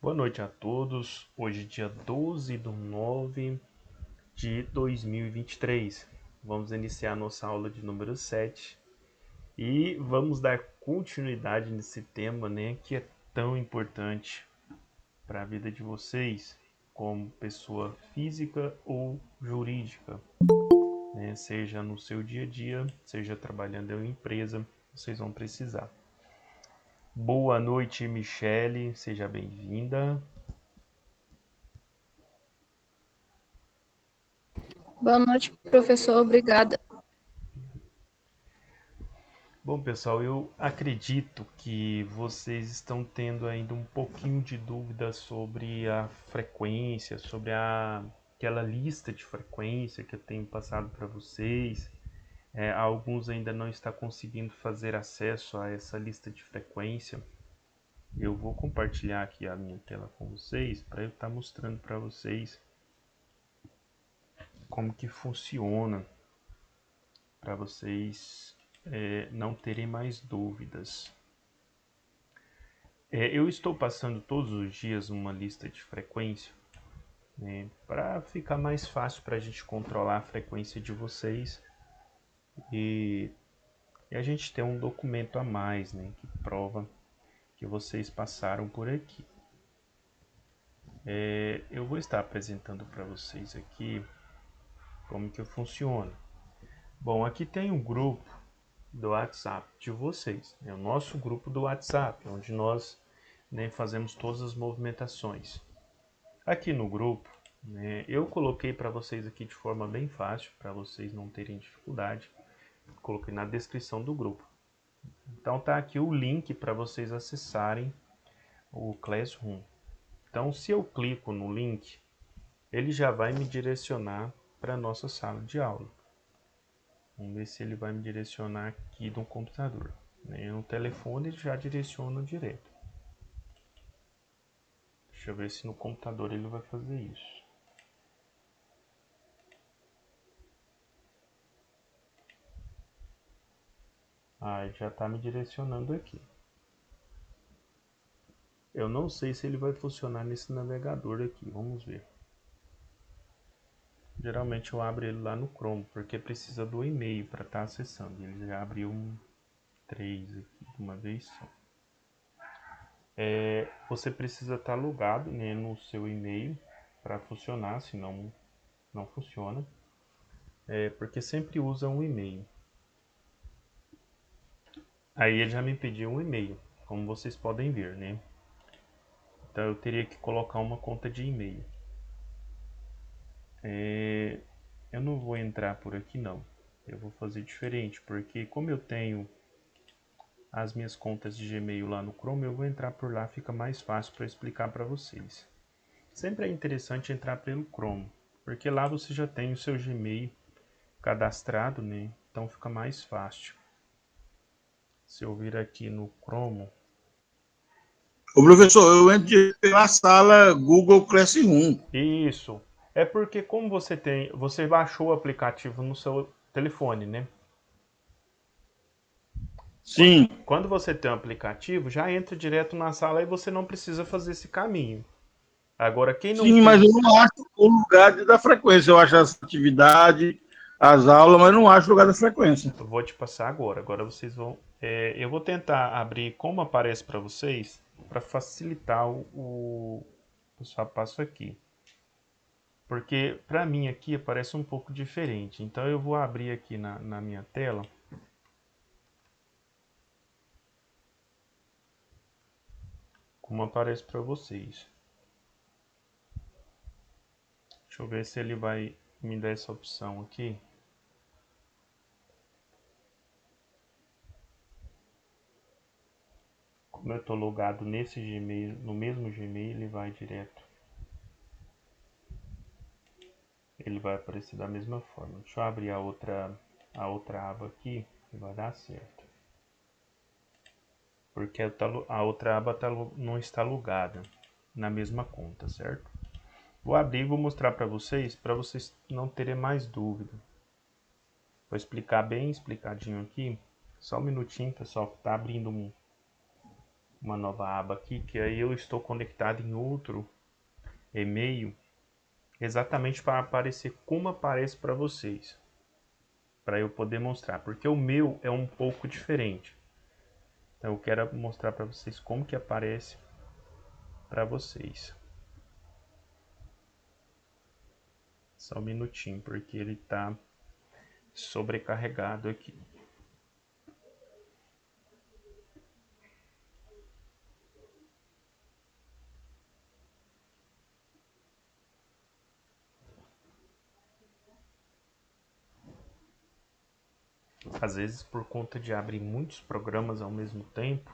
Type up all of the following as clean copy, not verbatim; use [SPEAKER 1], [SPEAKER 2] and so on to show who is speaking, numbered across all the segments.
[SPEAKER 1] Boa noite a todos. Hoje, dia 12/9/2023. Vamos iniciar nossa aula de número 7 e vamos dar continuidade nesse tema, né, que é tão importante para a vida de vocês, como pessoa física ou jurídica, né, seja no seu dia a dia, seja trabalhando em uma empresa, vocês vão precisar. Boa noite, Michele, seja bem-vinda.
[SPEAKER 2] Boa noite, professor. Obrigada.
[SPEAKER 1] Bom, pessoal, eu acredito que vocês estão tendo ainda um pouquinho de dúvida sobre a frequência, sobre aquela lista de frequência que eu tenho passado para vocês. Alguns ainda não estão conseguindo fazer acesso a essa lista de frequência. Eu vou compartilhar aqui a minha tela com vocês para eu estar mostrando para vocês como que funciona, para vocês não terem mais dúvidas. Eu estou passando todos os dias uma lista de frequência, né, para ficar mais fácil para a gente controlar a frequência de vocês e a gente ter um documento a mais, né, que prova que vocês passaram por aqui. Eu vou estar apresentando para vocês aqui como que funciona. Bom, aqui tem um grupo do WhatsApp de vocês, é o nosso grupo do WhatsApp, onde nós, né, fazemos todas as movimentações. Aqui no grupo, né, eu coloquei para vocês aqui de forma bem fácil, para vocês não terem dificuldade. Coloquei na descrição do grupo. Então tá aqui o link para vocês acessarem o Classroom. Então se eu clico no link, ele já vai me direcionar para a nossa sala de aula. Vamos ver se ele vai me direcionar aqui no computador. No telefone ele já direciona direto. Deixa eu ver se no computador ele vai fazer isso. Ele já está me direcionando aqui. Eu não sei se ele vai funcionar nesse navegador aqui, vamos ver. Geralmente eu abro ele lá no Chrome, porque precisa do e-mail para estar acessando. Ele já abriu 3 aqui de uma vez só. Você precisa estar logado, né, no seu e-mail para funcionar, senão não funciona. Porque sempre usa um e-mail. Aí ele já me pediu um e-mail, como vocês podem ver, né? Então eu teria que colocar uma conta de e-mail. Eu não vou entrar por aqui não. Eu vou fazer diferente, porque como eu tenho as minhas contas de Gmail lá no Chrome, eu vou entrar por lá, fica mais fácil para explicar para vocês. Sempre é interessante entrar pelo Chrome, porque lá você já tem o seu Gmail cadastrado, né? Então fica mais fácil. Se eu vir aqui no Chrome...
[SPEAKER 3] Ô, professor, eu entro pela sala Google Classroom.
[SPEAKER 1] Isso. É porque como você baixou o aplicativo no seu telefone, né?
[SPEAKER 3] Sim.
[SPEAKER 1] Quando você tem um aplicativo, já entra direto na sala e você não precisa fazer esse caminho. Agora, quem não
[SPEAKER 3] Sim, mas eu
[SPEAKER 1] tem...
[SPEAKER 3] não acho o lugar da frequência. Eu acho as atividades, as aulas, mas não acho o lugar da frequência.
[SPEAKER 1] Eu vou te passar agora. Agora vocês vão... eu vou tentar abrir como aparece para vocês, para facilitar o passo a passo aqui. Porque para mim aqui aparece um pouco diferente. Então eu vou abrir aqui na minha tela. Como aparece para vocês. Deixa eu ver se ele vai me dar essa opção aqui. Como eu estou logado nesse Gmail, no mesmo Gmail, ele vai direto. Ele vai aparecer da mesma forma. Deixa eu abrir a outra aba aqui e vai dar certo. Porque a outra aba não está logada na mesma conta, certo? Vou abrir e vou mostrar para vocês não terem mais dúvida. Vou explicar bem explicadinho aqui. Só um minutinho, pessoal, que está abrindo uma nova aba aqui, que aí eu estou conectado em outro e-mail, exatamente para aparecer como aparece para vocês, para eu poder mostrar, porque o meu é um pouco diferente. Então eu quero mostrar para vocês como que aparece para vocês. Só um minutinho, porque ele está sobrecarregado aqui. Às vezes, por conta de abrir muitos programas ao mesmo tempo,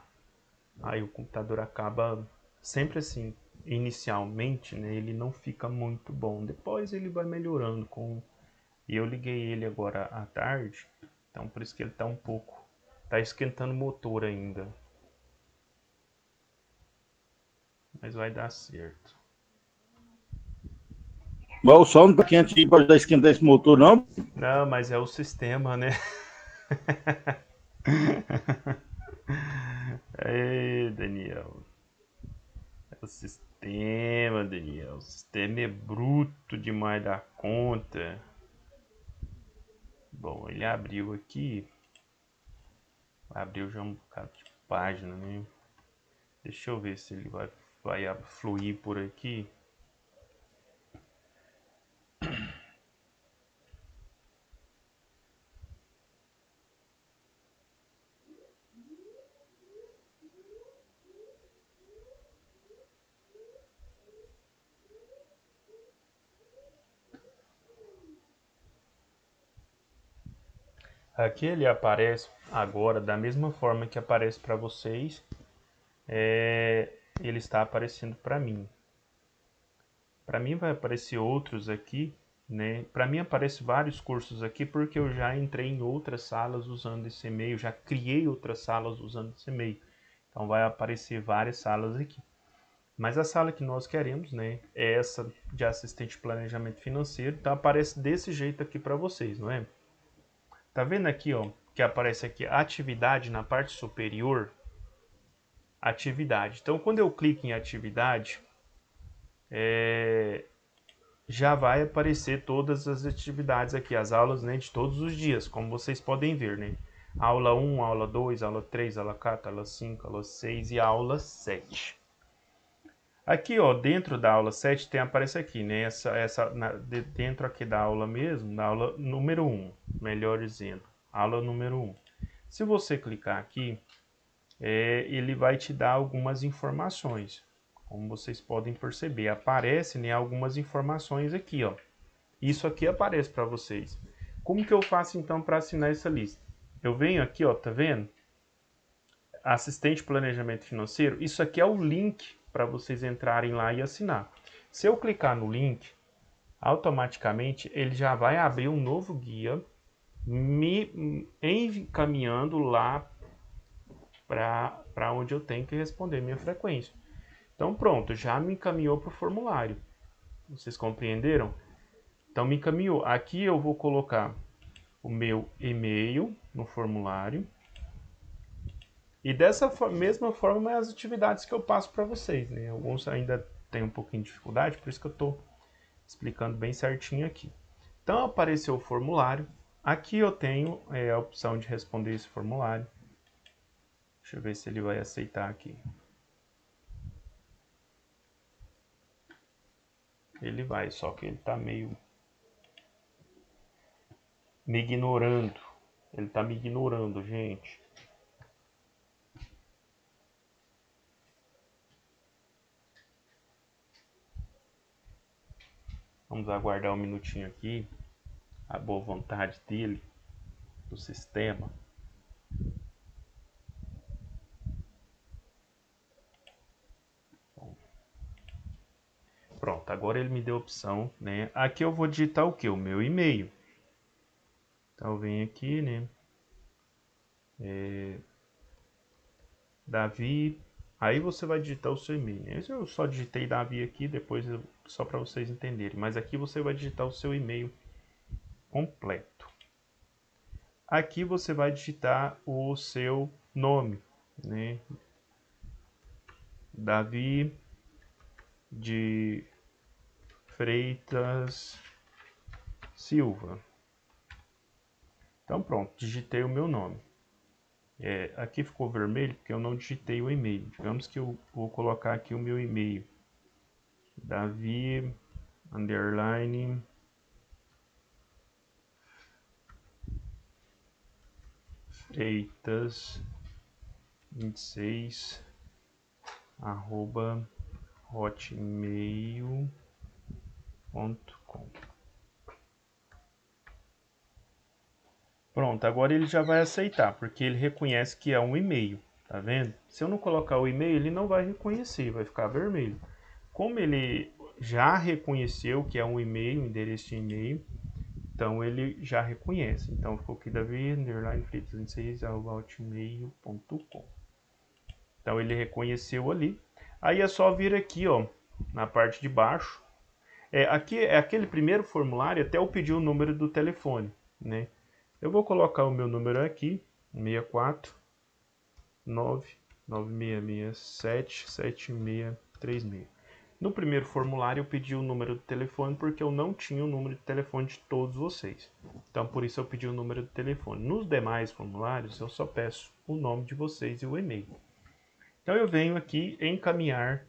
[SPEAKER 1] aí o computador acaba sempre assim, inicialmente, né, ele não fica muito bom. Depois ele vai melhorando com. E eu liguei ele agora à tarde, então por isso que ele tá um pouco, tá esquentando o motor ainda. Mas vai dar certo.
[SPEAKER 3] Mas o sol não tá quente para ajudar a esquentar esse motor, não?
[SPEAKER 1] Não, mas é o sistema, né? Ei, Daniel. É o sistema, Daniel. O sistema é bruto demais da conta. Bom, ele abriu aqui. Abriu já um bocado de página, né? Deixa eu ver se ele vai fluir por aqui. Aqui ele aparece agora da mesma forma que aparece para vocês. Ele está aparecendo para mim. Para mim vai aparecer outros aqui, né? Para mim aparece vários cursos aqui porque eu já entrei em outras salas usando esse e-mail, já criei outras salas usando esse e-mail. Então vai aparecer várias salas aqui. Mas a sala que nós queremos, né, é essa de assistente de planejamento financeiro. Então aparece desse jeito aqui para vocês, não é? Tá vendo aqui, ó, que aparece aqui atividade na parte superior? Atividade. Então quando eu clico em atividade, já vai aparecer todas as atividades aqui, as aulas, né, de todos os dias, como vocês podem ver, né? Aula 1, aula 2, aula 3, aula 4, aula 5, aula 6 e aula 7. Aqui, ó, dentro da aula 7 tem, aparece aqui, né? Dentro aqui da aula mesmo, da aula número 1, melhor dizendo, aula número 1. Se você clicar aqui, ele vai te dar algumas informações. Como vocês podem perceber, aparece, né, algumas informações aqui, ó. Isso aqui aparece para vocês. Como que eu faço então para assinar essa lista? Eu venho aqui, ó, tá vendo? Assistente de planejamento financeiro. Isso aqui é o link para vocês entrarem lá e assinar. Se eu clicar no link, automaticamente ele já vai abrir um novo guia me encaminhando lá para onde eu tenho que responder minha frequência. Então pronto, já me encaminhou para o formulário. Vocês compreenderam? Então me encaminhou. Aqui eu vou colocar o meu e-mail no formulário. E dessa mesma forma as atividades que eu passo para vocês, né? Alguns ainda têm um pouquinho de dificuldade, por isso que eu estou explicando bem certinho aqui. Então apareceu o formulário. Aqui eu tenho a opção de responder esse formulário. Deixa eu ver se ele vai aceitar aqui. Ele vai, só que ele está meio me ignorando. Ele está me ignorando, gente. Vamos aguardar um minutinho aqui. A boa vontade dele, do sistema. Pronto, agora ele me deu a opção, né? Aqui eu vou digitar o que? O meu e-mail. Então eu venho aqui, né? Davi. Aí você vai digitar o seu e-mail. Né? Eu só digitei Davi aqui, depois só para vocês entenderem. Mas aqui você vai digitar o seu e-mail completo. Aqui você vai digitar o seu nome, né? Davi de Freitas Silva. Então pronto, digitei o meu nome. Aqui ficou vermelho porque eu não digitei o e-mail. Digamos que eu vou colocar aqui o meu e-mail. Davi _ Freitas 26 @hotmail.com. Pronto, agora ele já vai aceitar, porque ele reconhece que é um e-mail, tá vendo? Se eu não colocar o e-mail, ele não vai reconhecer, vai ficar vermelho. Como ele já reconheceu que é um e-mail, um endereço de e-mail, então ele já reconhece. Então ficou aqui davi_freitas26@hotmail.com. Então ele reconheceu ali. Aí é só vir aqui, ó, na parte de baixo. Aqui é aquele primeiro formulário, até eu pedir o número do telefone, né? Eu vou colocar o meu número aqui, 64 99667 7636. No primeiro formulário eu pedi o número do telefone porque eu não tinha o número de telefone de todos vocês. Então por isso eu pedi o número do telefone. Nos demais formulários eu só peço o nome de vocês e o e-mail. Então eu venho aqui encaminhar,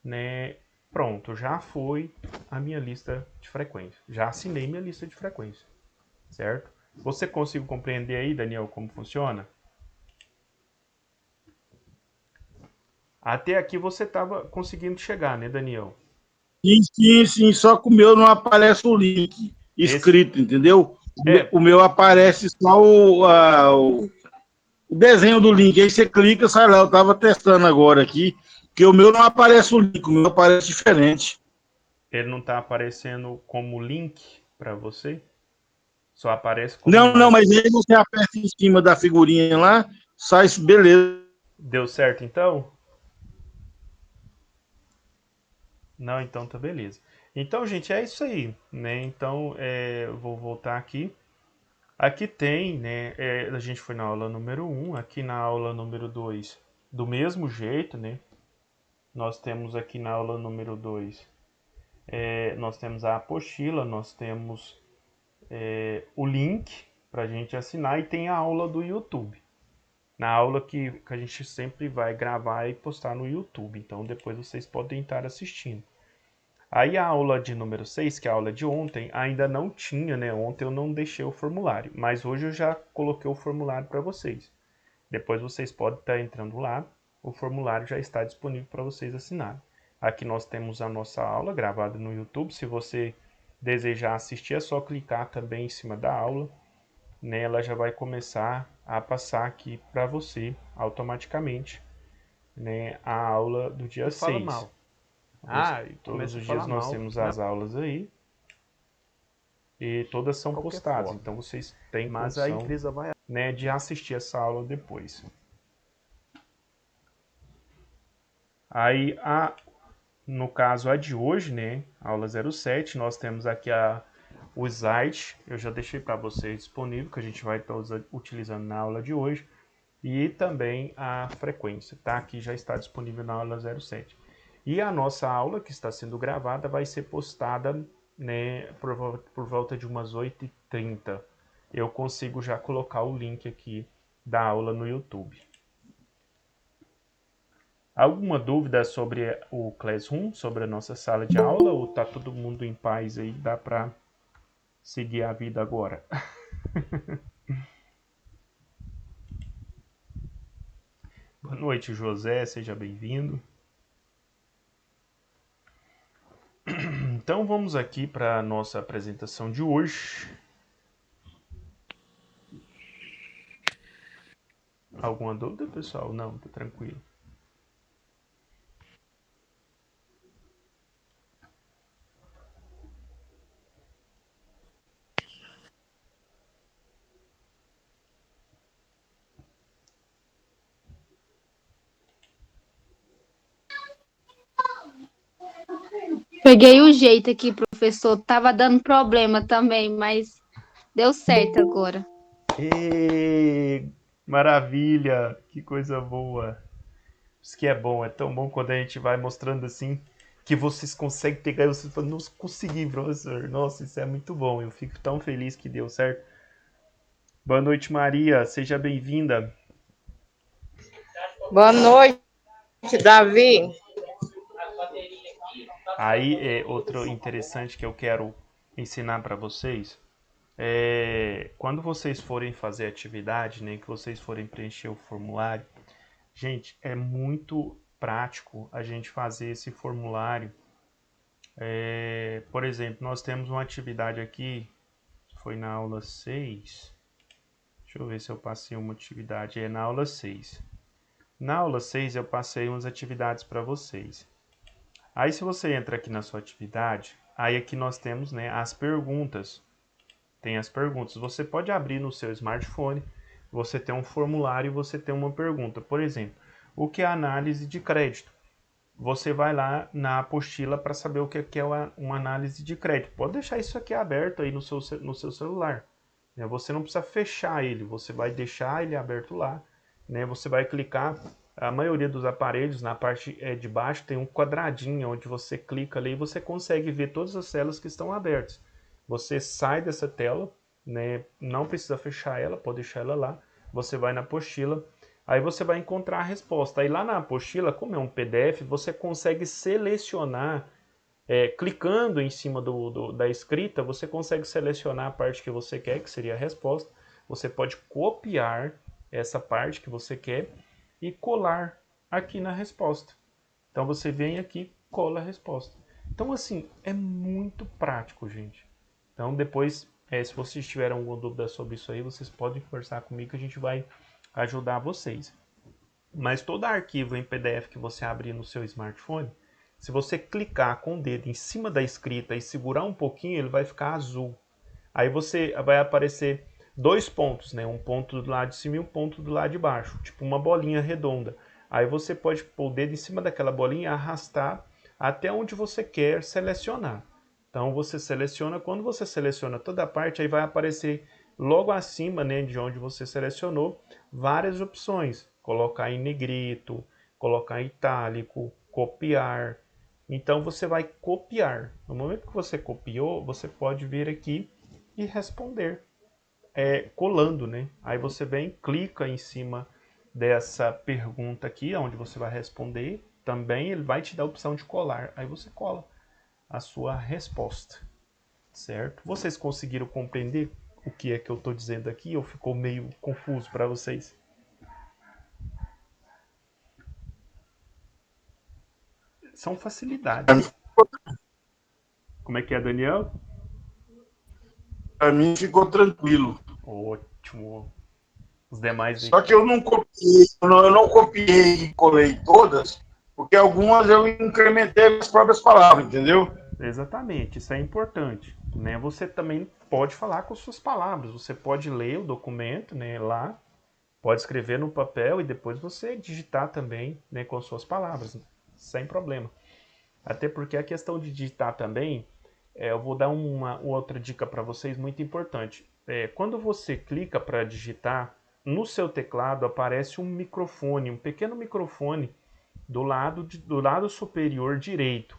[SPEAKER 1] né? Pronto, já foi a minha lista de frequência. Já assinei minha lista de frequência, certo? Você consegue compreender aí, Daniel, como funciona? Até aqui você estava conseguindo chegar, né, Daniel?
[SPEAKER 3] Sim, só que o meu não aparece o link escrito, entendeu? O meu aparece só o desenho do link. Aí você clica, sai lá. Eu estava testando agora aqui, que o meu não aparece o link, o meu aparece diferente.
[SPEAKER 1] Ele não está aparecendo como link para você? Só aparece como
[SPEAKER 3] Não,
[SPEAKER 1] imagem.
[SPEAKER 3] mas aí você aperta em cima da figurinha lá, sai, beleza.
[SPEAKER 1] Deu certo então? Não, então tá beleza. Então, gente, é isso aí, né? Então, eu vou voltar aqui. Aqui tem, né? A gente foi na aula número 1, aqui na aula número 2, do mesmo jeito, né? Nós temos aqui na aula número 2, nós temos a apostila, nós temos o link para a gente assinar e tem a aula do YouTube. Na aula que a gente sempre vai gravar e postar no YouTube. Então depois vocês podem estar assistindo. Aí a aula de número 6, que é a aula de ontem, ainda não tinha, né? Ontem eu não deixei o formulário, mas hoje eu já coloquei o formulário para vocês. Depois vocês podem estar entrando lá, o formulário já está disponível para vocês assinarem. Aqui nós temos a nossa aula gravada no YouTube. Se você desejar assistir, é só clicar também em cima da aula, né? Ela já vai começar a passar aqui para você automaticamente, né? A aula do dia 6. Fala mal. Todos os dias nós temos as aulas aí e todas são postadas, então vocês têm condição, né, de assistir essa aula depois. Aí, no caso, a de hoje, né, aula 07, nós temos aqui o slide, eu já deixei para vocês disponível, que a gente vai estar utilizando na aula de hoje, e também a frequência, tá? Aqui já está disponível na aula 07. E a nossa aula, que está sendo gravada, vai ser postada, né, por volta de umas 8h30. Eu consigo já colocar o link aqui da aula no YouTube. Alguma dúvida sobre o Classroom, sobre a nossa sala de aula? Ou tá todo mundo em paz aí? Dá para seguir a vida agora? Boa noite, José. Seja bem-vindo. Então vamos aqui para a nossa apresentação de hoje. Alguma dúvida, pessoal? Não, tá tranquilo.
[SPEAKER 2] Peguei o jeito aqui, professor. Tava dando problema também, mas deu certo agora.
[SPEAKER 1] Maravilha! Que coisa boa! Isso que é bom, é tão bom quando a gente vai mostrando assim, que vocês conseguem pegar e vocês falam, nossa, consegui, professor. Nossa, isso é muito bom. Eu fico tão feliz que deu certo. Boa noite, Maria. Seja bem-vinda.
[SPEAKER 4] Boa noite, Davi.
[SPEAKER 1] Aí, outro interessante que eu quero ensinar para vocês quando vocês forem fazer atividade, né, que vocês forem preencher o formulário, gente, é muito prático a gente fazer esse formulário. Por exemplo, nós temos uma atividade aqui, foi na aula 6. Deixa eu ver se eu passei uma atividade. É na aula 6. Na aula 6 eu passei umas atividades para vocês. Aí se você entra aqui na sua atividade, aí aqui nós temos, né, as perguntas. Tem as perguntas. Você pode abrir no seu smartphone, você tem um formulário e você tem uma pergunta. Por exemplo, o que é análise de crédito? Você vai lá na apostila para saber o que é uma análise de crédito. Pode deixar isso aqui aberto aí no seu celular. Né? Você não precisa fechar ele, você vai deixar ele aberto lá. Né? Você vai clicar, a maioria dos aparelhos, na parte de baixo tem um quadradinho onde você clica ali e você consegue ver todas as células que estão abertas. Você sai dessa tela, né? Não precisa fechar ela, pode deixar ela lá. Você vai na apostila, aí você vai encontrar a resposta. Aí lá na apostila, como é um PDF, você consegue selecionar, clicando em cima da escrita, você consegue selecionar a parte que você quer, que seria a resposta. Você pode copiar essa parte que você quer e colar aqui na resposta. Então você vem aqui, cola a resposta. Então assim, é muito prático, gente. Então depois, se vocês tiverem alguma dúvida sobre isso aí, vocês podem conversar comigo que a gente vai ajudar vocês. Mas todo arquivo em PDF que você abrir no seu smartphone, se você clicar com o dedo em cima da escrita e segurar um pouquinho, ele vai ficar azul. Aí vai aparecer 2 pontos, né? Um ponto do lado de cima e um ponto do lado de baixo, tipo uma bolinha redonda. Aí você pode pôr o dedo em cima daquela bolinha e arrastar até onde você quer selecionar. Então você seleciona, quando você seleciona toda a parte, aí vai aparecer logo acima, né, de onde você selecionou, várias opções. Colocar em negrito, colocar em itálico, copiar. Então você vai copiar. No momento que você copiou, você pode vir aqui e responder, colando, né? Aí você vem, clica em cima dessa pergunta aqui, onde você vai responder. Também ele vai te dar a opção de colar. Aí você cola a sua resposta, certo? Vocês conseguiram compreender o que é que eu estou dizendo aqui ou ficou meio confuso para vocês? São facilidades. Como é que é, Daniel?
[SPEAKER 3] Para mim ficou tranquilo.
[SPEAKER 1] Ótimo. Os demais aí.
[SPEAKER 3] Só que eu não copiei e colei todas, porque algumas eu incrementei as próprias palavras, entendeu?
[SPEAKER 1] Exatamente, isso é importante, né? Você também pode falar com suas palavras, você pode ler o documento, né, lá, pode escrever no papel e depois você digitar também, né, com suas palavras, sem problema. Até porque a questão de digitar também, eu vou dar uma outra dica para vocês muito importante. Quando você clica para digitar, no seu teclado aparece um microfone, um pequeno microfone do lado superior direito.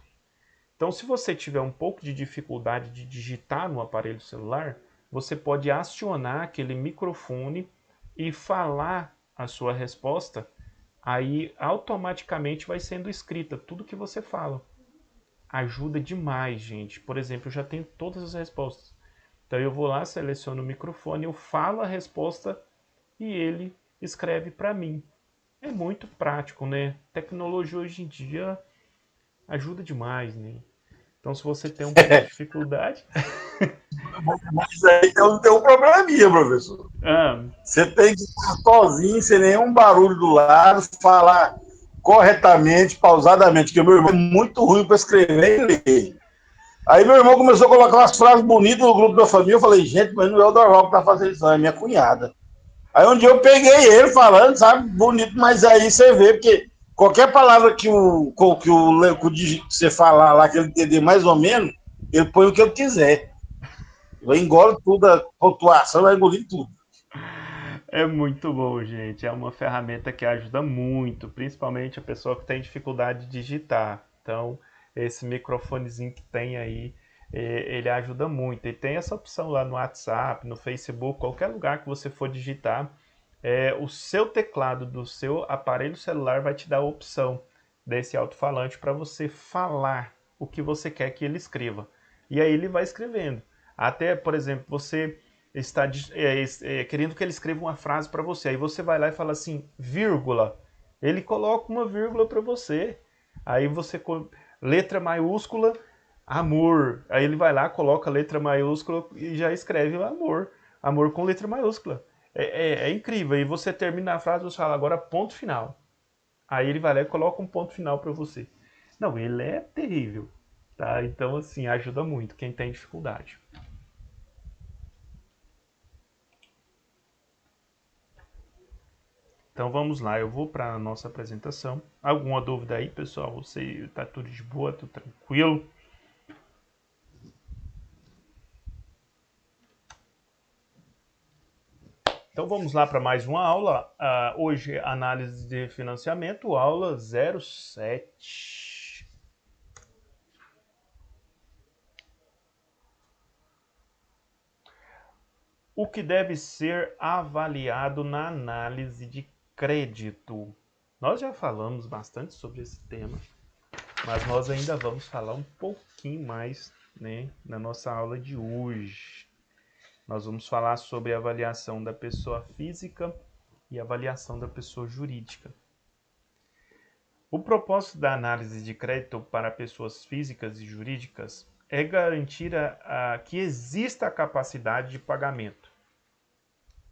[SPEAKER 1] Então, se você tiver um pouco de dificuldade de digitar no aparelho celular, você pode acionar aquele microfone e falar a sua resposta, aí automaticamente vai sendo escrita tudo que você fala. Ajuda demais, gente. Por exemplo, eu já tenho todas as respostas. Então eu vou lá, seleciono o microfone, eu falo a resposta e ele escreve para mim. É muito prático, né? Tecnologia hoje em dia ajuda demais, né? Então, se você tem um pouco de dificuldade...
[SPEAKER 3] Mas aí tem um probleminha, professor. Você tem que estar sozinho, sem nenhum barulho do lado, falar corretamente, pausadamente, porque meu irmão é muito ruim para escrever e ler. Aí meu irmão começou a colocar umas frases bonitas no grupo da família, eu falei, gente, mas não é o Dorval que tá fazendo isso, não, é minha cunhada. Aí um dia eu peguei ele falando, sabe, bonito, mas aí você vê, porque qualquer palavra que você falar lá, que ele entender mais ou menos, ele põe o que ele quiser. Eu engolo tudo, a pontuação, vai engolir tudo.
[SPEAKER 1] É muito bom, gente. É uma ferramenta que ajuda muito, principalmente a pessoa que tem dificuldade de digitar. Então, esse microfonezinho que tem aí, ele ajuda muito. E tem essa opção lá no WhatsApp, no Facebook, qualquer lugar que você for digitar, o seu teclado do seu aparelho celular vai te dar a opção desse alto-falante para você falar o que você quer que ele escreva. E aí ele vai escrevendo. Até, por exemplo, você está querendo que ele escreva uma frase para você. Aí você vai lá e fala assim, vírgula. Ele coloca uma vírgula para você. Aí você, letra maiúscula, amor. Aí ele vai lá, coloca letra maiúscula e já escreve amor. Amor com letra maiúscula. É incrível. E você termina a frase e você fala agora ponto final. Aí ele vai lá e coloca um ponto final para você. Não, ele é terrível. Tá? Então, assim, ajuda muito quem tem dificuldade. Então vamos lá, eu vou para a nossa apresentação. Alguma dúvida aí, pessoal? Você está tudo de boa, tudo tranquilo? Então vamos lá para mais uma aula. Hoje, análise de financiamento, aula 07. O que deve ser avaliado na análise de crédito? Nós já falamos bastante sobre esse tema, mas nós ainda vamos falar um pouquinho mais, né, na nossa aula de hoje. Nós vamos falar sobre a avaliação da pessoa física e a avaliação da pessoa jurídica. O propósito da análise de crédito para pessoas físicas e jurídicas é garantir que exista a capacidade de pagamento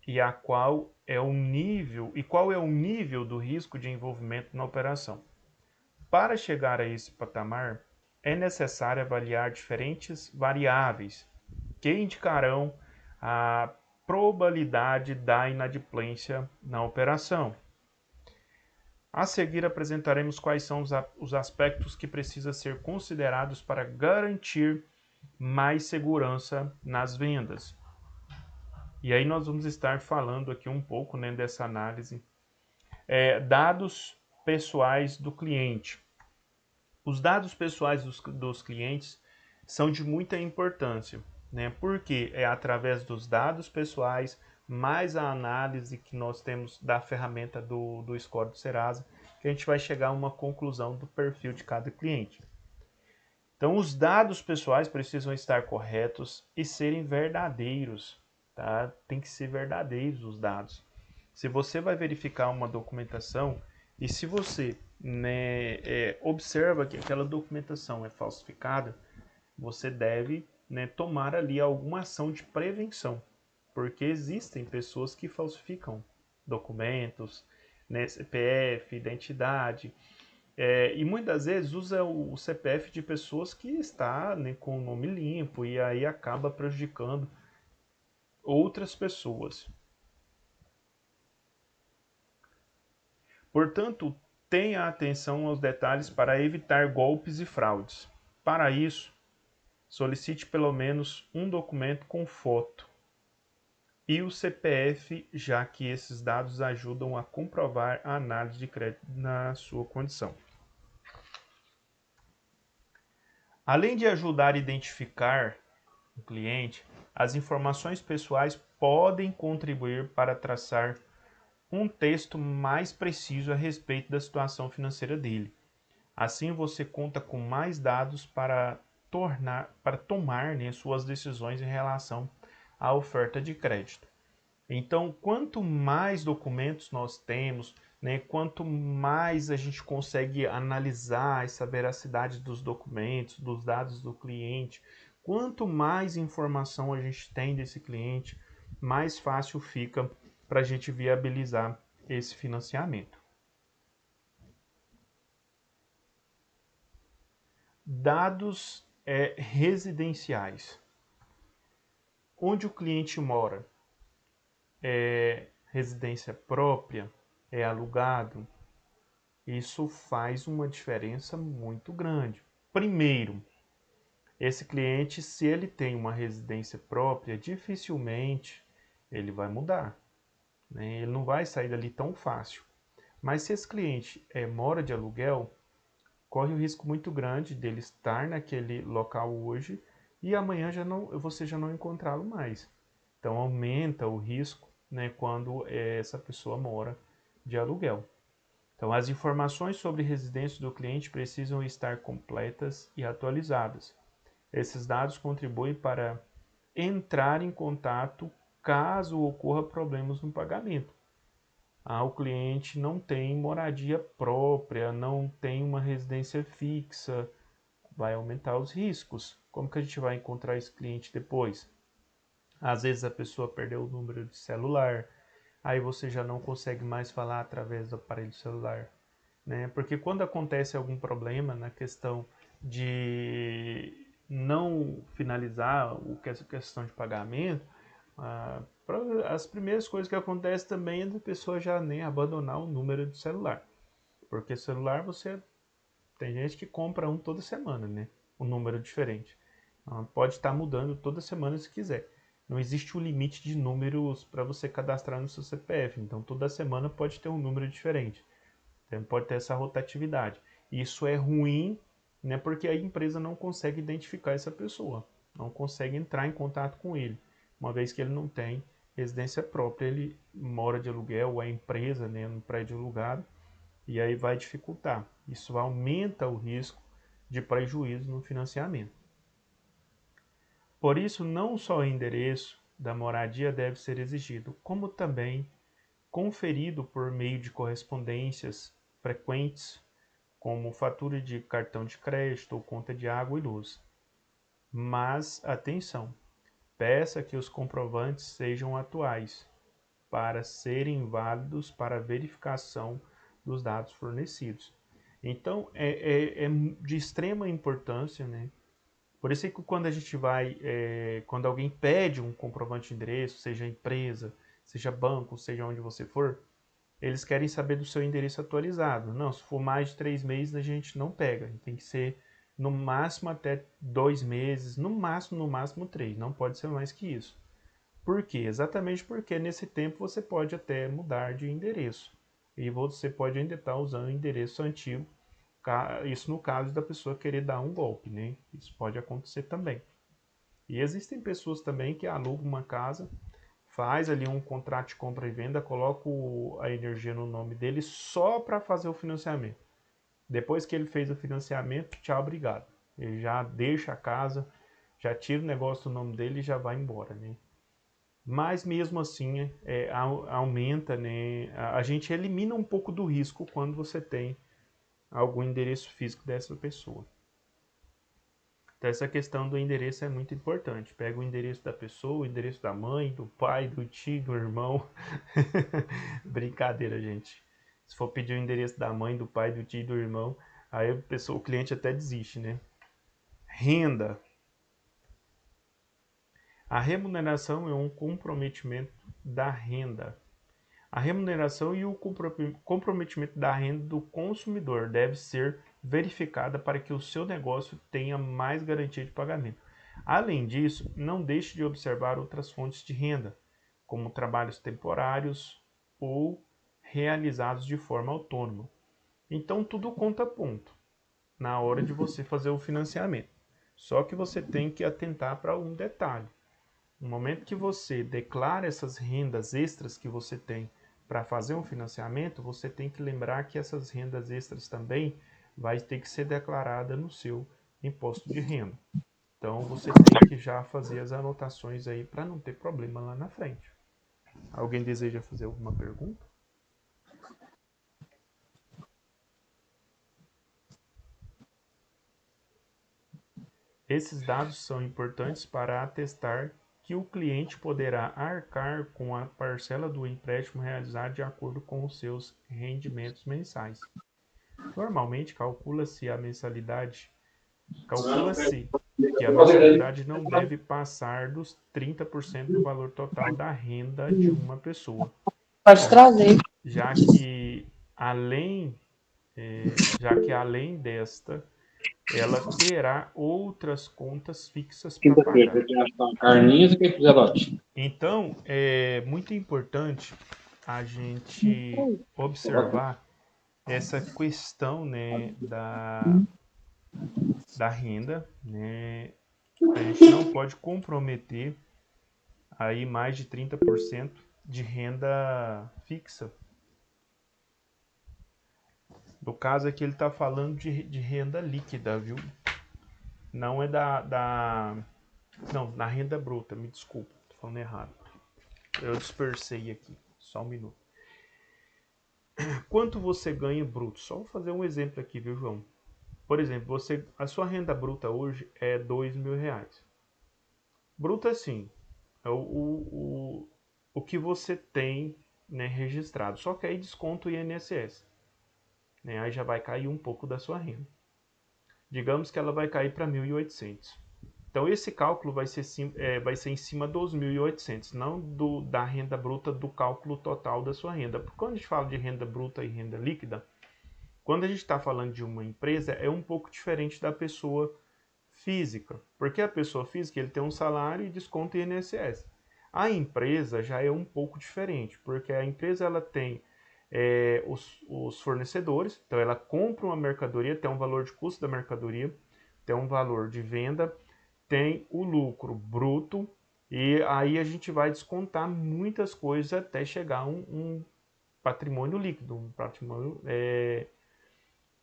[SPEAKER 1] e qual é o nível do risco de envolvimento na operação. Para chegar a esse patamar, é necessário avaliar diferentes variáveis que indicarão a probabilidade da inadimplência na operação. A seguir apresentaremos quais são os aspectos que precisam ser considerados para garantir mais segurança nas vendas. E aí nós vamos estar falando aqui um pouco, né, dessa análise. Dados pessoais do cliente. Os dados pessoais dos clientes são de muita importância, né? Porque é através dos dados pessoais, mais a análise que nós temos da ferramenta do Score do Serasa, que a gente vai chegar a uma conclusão do perfil de cada cliente. Então, os dados pessoais precisam estar corretos e serem verdadeiros, tá? Tem que ser verdadeiros os dados. Se você vai verificar uma documentação e se você, né, observa que aquela documentação é falsificada, você deve, né, tomar ali alguma ação de prevenção, porque existem pessoas que falsificam documentos, né, CPF, identidade, e muitas vezes usa o CPF de pessoas que está, né, com o nome limpo e aí acaba prejudicando outras pessoas. Portanto, tenha atenção aos detalhes para evitar golpes e fraudes. Para isso, solicite pelo menos um documento com foto e o CPF, já que esses dados ajudam a comprovar a análise de crédito na sua condição. Além de ajudar a identificar o cliente, as informações pessoais podem contribuir para traçar um texto mais preciso a respeito da situação financeira dele. Assim você conta com mais dados para tomar, né, suas decisões em relação à oferta de crédito. Então, quanto mais documentos nós temos, né, quanto mais a gente consegue analisar essa veracidade dos documentos, dos dados do cliente, quanto mais informação a gente tem desse cliente, mais fácil fica para a gente viabilizar esse financiamento. Dados residenciais. Onde o cliente mora? É residência própria? É alugado? Isso faz uma diferença muito grande. Primeiro, esse cliente, se ele tem uma residência própria, dificilmente ele vai mudar. né? Ele não vai sair dali tão fácil. Mas se esse cliente mora de aluguel, corre um risco muito grande dele estar naquele local hoje e amanhã você já não encontrá-lo mais. Então aumenta o risco, né, quando essa pessoa mora de aluguel. Então as informações sobre residência do cliente precisam estar completas e atualizadas. Esses dados contribuem para entrar em contato caso ocorra problemas no pagamento. O cliente não tem moradia própria, não tem uma residência fixa, vai aumentar os riscos. Como que a gente vai encontrar esse cliente depois? Às vezes a pessoa perdeu o número de celular, aí você já não consegue mais falar através do aparelho celular, né? Porque quando acontece algum problema na questão de não finalizar essa questão de pagamento, as primeiras coisas que acontecem também é da pessoa já nem abandonar o número de celular. Porque celular tem gente que compra um toda semana, né? Um número diferente. Pode estar mudando toda semana se quiser. Não existe um limite de números para você cadastrar no seu CPF. Então toda semana pode ter um número diferente. Então pode ter essa rotatividade. Isso é ruim, né? Porque a empresa não consegue identificar essa pessoa. Não consegue entrar em contato com ele. Uma vez que ele não tem residência própria, ele mora de aluguel, ou a empresa, né, no prédio alugado, e aí vai dificultar. Isso aumenta o risco de prejuízo no financiamento. Por isso, não só o endereço da moradia deve ser exigido, como também conferido por meio de correspondências frequentes, como fatura de cartão de crédito ou conta de água e luz. Mas, atenção, peça que os comprovantes sejam atuais, para serem válidos para a verificação dos dados fornecidos. Então, é de extrema importância, né? Por isso é que quando a gente quando alguém pede um comprovante de endereço, seja empresa, seja banco, seja onde você for, eles querem saber do seu endereço atualizado. Não, se for mais de 3 meses, a gente não pega. Tem que ser no máximo até 2 meses, no máximo 3. Não pode ser mais que isso. Por quê? Exatamente porque nesse tempo você pode até mudar de endereço. E você pode ainda estar usando o endereço antigo. Isso no caso da pessoa querer dar um golpe, né? Isso pode acontecer também. E existem pessoas também que alugam uma casa, faz ali um contrato de compra e venda, coloca a energia no nome dele só para fazer o financiamento. Depois que ele fez o financiamento, tchau, obrigado. Ele já deixa a casa, já tira o negócio do nome dele e já vai embora, né? Mas mesmo assim aumenta, né? A gente elimina um pouco do risco quando você tem algum endereço físico dessa pessoa. Então essa questão do endereço é muito importante. Pega o endereço da pessoa, o endereço da mãe, do pai, do tio, do irmão. Brincadeira, gente. Se for pedir o endereço da mãe, do pai, do tio e do irmão, aí o cliente até desiste, né? Renda. A remuneração é um comprometimento da renda. A remuneração e o comprometimento da renda do consumidor deve ser verificada para que o seu negócio tenha mais garantia de pagamento. Além disso, não deixe de observar outras fontes de renda, como trabalhos temporários ou realizados de forma autônoma. Então, tudo conta ponto na hora de você fazer o financiamento. Só que você tem que atentar para um detalhe. No momento que você declara essas rendas extras que você tem para fazer um financiamento, você tem que lembrar que essas rendas extras também vai ter que ser declarada no seu imposto de renda. Então você tem que já fazer as anotações aí para não ter problema lá na frente. Alguém deseja fazer alguma pergunta? Esses dados são importantes para atestar que o cliente poderá arcar com a parcela do empréstimo realizado de acordo com os seus rendimentos mensais. Normalmente calcula-se que a mensalidade não deve passar dos 30% do valor total da renda de uma pessoa.
[SPEAKER 4] Pode trazer.
[SPEAKER 1] Já que além desta, ela terá outras contas fixas para pagar. Então, é muito importante a gente observar essa questão, né, da renda, né? A gente não pode comprometer aí mais de 30% de renda fixa. No caso aqui ele está falando de renda líquida, viu? Não é não, na renda bruta, me desculpa, tô falando errado. Eu dispersei aqui, só um minuto. Quanto você ganha bruto? Só vou fazer um exemplo aqui, viu, João? Por exemplo, a sua renda bruta hoje é R$ 2.000. Bruto assim, é o que você tem, né, registrado. Só que aí desconta o INSS. Né, aí já vai cair um pouco da sua renda. Digamos que ela vai cair para 1.800. Então esse cálculo vai ser em cima dos 1.800, não da renda bruta do cálculo total da sua renda. Porque quando a gente fala de renda bruta e renda líquida, quando a gente está falando de uma empresa, é um pouco diferente da pessoa física. Porque a pessoa física ele tem um salário e desconta o INSS. A empresa já é um pouco diferente, porque a empresa ela tem os fornecedores, então ela compra uma mercadoria, tem um valor de custo da mercadoria, tem um valor de venda, tem o lucro bruto, e aí a gente vai descontar muitas coisas até chegar a um patrimônio líquido, um patrimônio,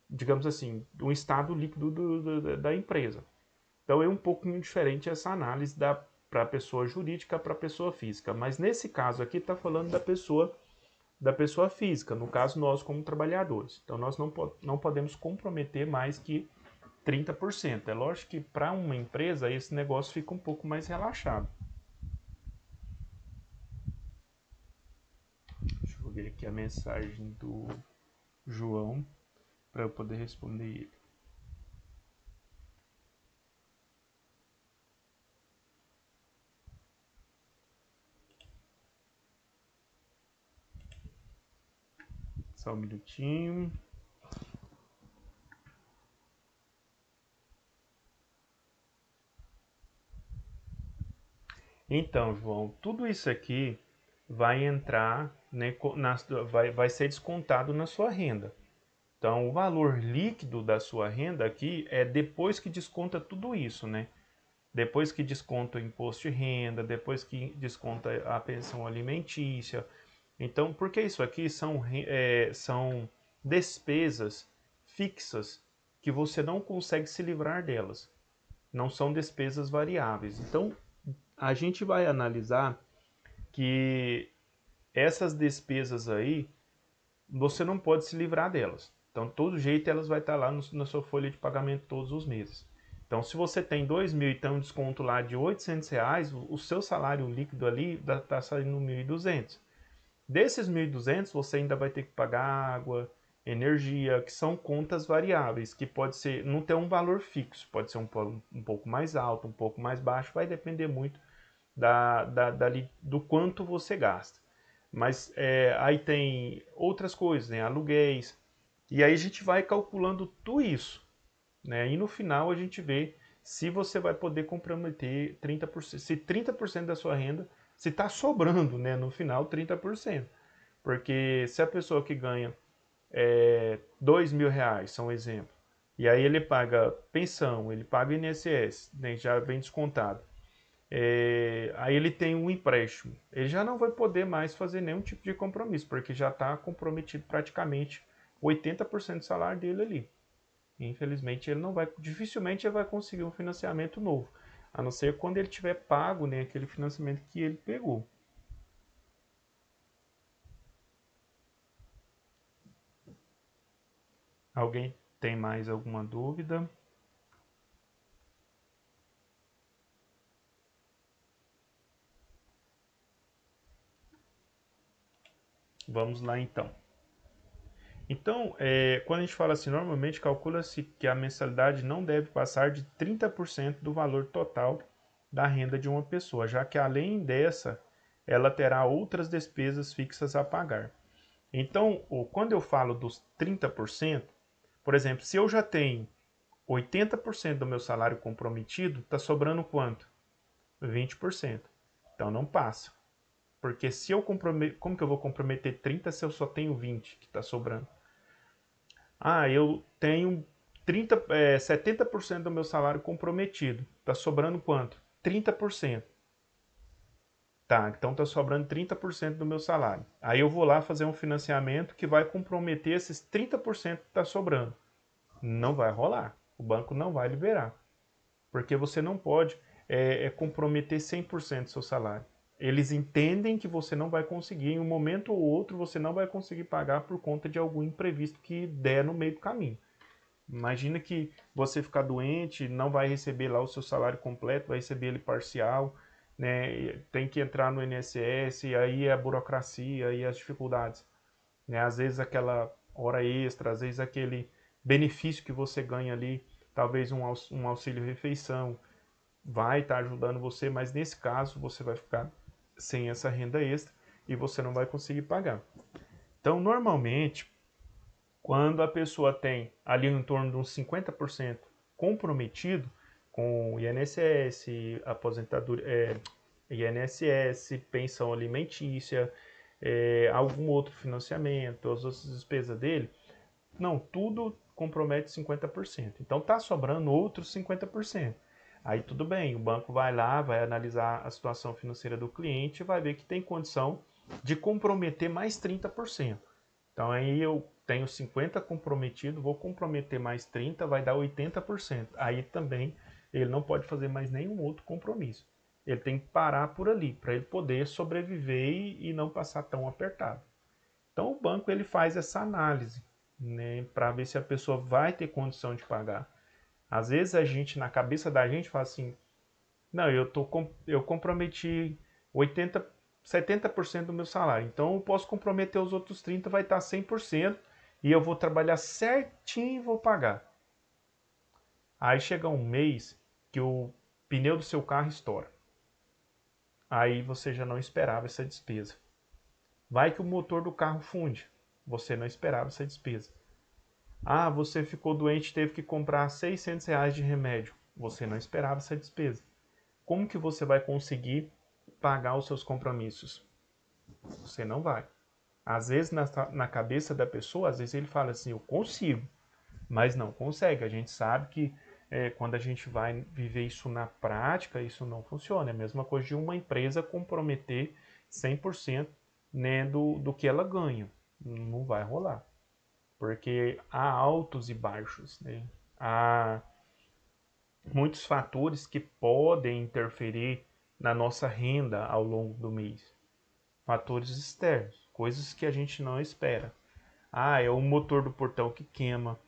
[SPEAKER 1] digamos assim, um estado líquido da empresa. Então é um pouquinho diferente essa análise para a pessoa jurídica para a pessoa física. Mas nesse caso aqui está falando da pessoa física, no caso nós como trabalhadores. Então nós não podemos comprometer mais que 30%. É lógico que para uma empresa esse negócio fica um pouco mais relaxado. Deixa eu ver aqui a mensagem do João para eu poder responder ele. Só um minutinho. Então, João, tudo isso aqui vai entrar, né, vai ser descontado na sua renda. Então, o valor líquido da sua renda aqui é depois que desconta tudo isso, né? Depois que desconta o imposto de renda, depois que desconta a pensão alimentícia. Então, porque isso aqui são despesas fixas que você não consegue se livrar delas. Não são despesas variáveis. Então, a gente vai analisar que essas despesas aí, você não pode se livrar delas. Então, de todo jeito, elas vão estar lá na sua folha de pagamento todos os meses. Então, se você tem 2.000 e tem um desconto lá de R$ 800, o seu salário líquido ali está saindo 1.200. Desses 1.200, você ainda vai ter que pagar água, energia, que são contas variáveis, que pode ser, não tem um valor fixo, pode ser um pouco mais alto, um pouco mais baixo, vai depender muito do quanto você gasta. Mas aí tem outras coisas, né? Aluguéis, e aí a gente vai calculando tudo isso, né? E no final a gente vê se você vai poder comprometer 30%, se 30% da sua renda, se está sobrando, né? No final 30%. Porque se a pessoa que ganha R$ 2.000, são um exemplo, e aí ele paga pensão, ele paga INSS, né, já vem descontado. Aí ele tem um empréstimo. Ele já não vai poder mais fazer nenhum tipo de compromisso, porque já está comprometido praticamente 80% do salário dele ali. E, infelizmente, dificilmente ele vai conseguir um financiamento novo, a não ser quando ele tiver pago, né, aquele financiamento que ele pegou. Alguém tem mais alguma dúvida? Vamos lá então. Então, quando a gente fala assim, normalmente calcula-se que a mensalidade não deve passar de 30% do valor total da renda de uma pessoa, já que além dessa, ela terá outras despesas fixas a pagar. Então, quando eu falo dos 30%, por exemplo, se eu já tenho 80% do meu salário comprometido, está sobrando quanto? 20%. Então não passa. Porque se eu como que eu vou comprometer 30 se eu só tenho 20 que está sobrando? Ah, eu tenho 70% do meu salário comprometido. Está sobrando quanto? 30%. Tá, então está sobrando 30% do meu salário. Aí eu vou lá fazer um financiamento que vai comprometer esses 30% que está sobrando. Não vai rolar. O banco não vai liberar. Porque você não pode comprometer 100% do seu salário. Eles entendem que você não vai conseguir, em um momento ou outro, você não vai conseguir pagar por conta de algum imprevisto que der no meio do caminho. Imagina que você ficar doente, não vai receber lá o seu salário completo, vai receber ele parcial, né? Tem que entrar no INSS, aí a burocracia, aí as dificuldades, né? Às vezes aquela hora extra, às vezes aquele benefício que você ganha ali, talvez um auxílio refeição, vai estar ajudando você, mas nesse caso você vai ficar sem essa renda extra e você não vai conseguir pagar. Então, normalmente, quando a pessoa tem ali em torno de uns 50% comprometido com INSS, aposentadoria, INSS, pensão alimentícia, algum outro financiamento, as outras despesas dele, não, tudo compromete 50%. Então está sobrando outros 50%. Aí tudo bem, o banco vai lá, vai analisar a situação financeira do cliente e vai ver que tem condição de comprometer mais 30%. Então aí eu tenho 50 comprometido, vou comprometer mais 30, vai dar 80%. Aí também ele não pode fazer mais nenhum outro compromisso. Ele tem que parar por ali, para ele poder sobreviver e não passar tão apertado. Então o banco ele faz essa análise, né, para ver se a pessoa vai ter condição de pagar. Às vezes a gente, na cabeça da gente, fala assim, não, eu comprometi 80, 70% do meu salário, então eu posso comprometer os outros 30%, vai estar 100%, e eu vou trabalhar certinho e vou pagar. Aí chega um mês que o pneu do seu carro estoura. Aí você já não esperava essa despesa. Vai que o motor do carro funde. Você não esperava essa despesa. Ah, você ficou doente e teve que comprar R$ 600 de remédio. Você não esperava essa despesa. Como que você vai conseguir pagar os seus compromissos? Você não vai. Às vezes na cabeça da pessoa, às vezes ele fala assim, eu consigo, mas não consegue. A gente sabe que quando a gente vai viver isso na prática, isso não funciona. É a mesma coisa de uma empresa comprometer 100%, né, do que ela ganha. Não vai rolar. Porque há altos e baixos, né? Há muitos fatores que podem interferir na nossa renda ao longo do mês. Fatores externos, coisas que a gente não espera. Ah, é o motor do portão que queima,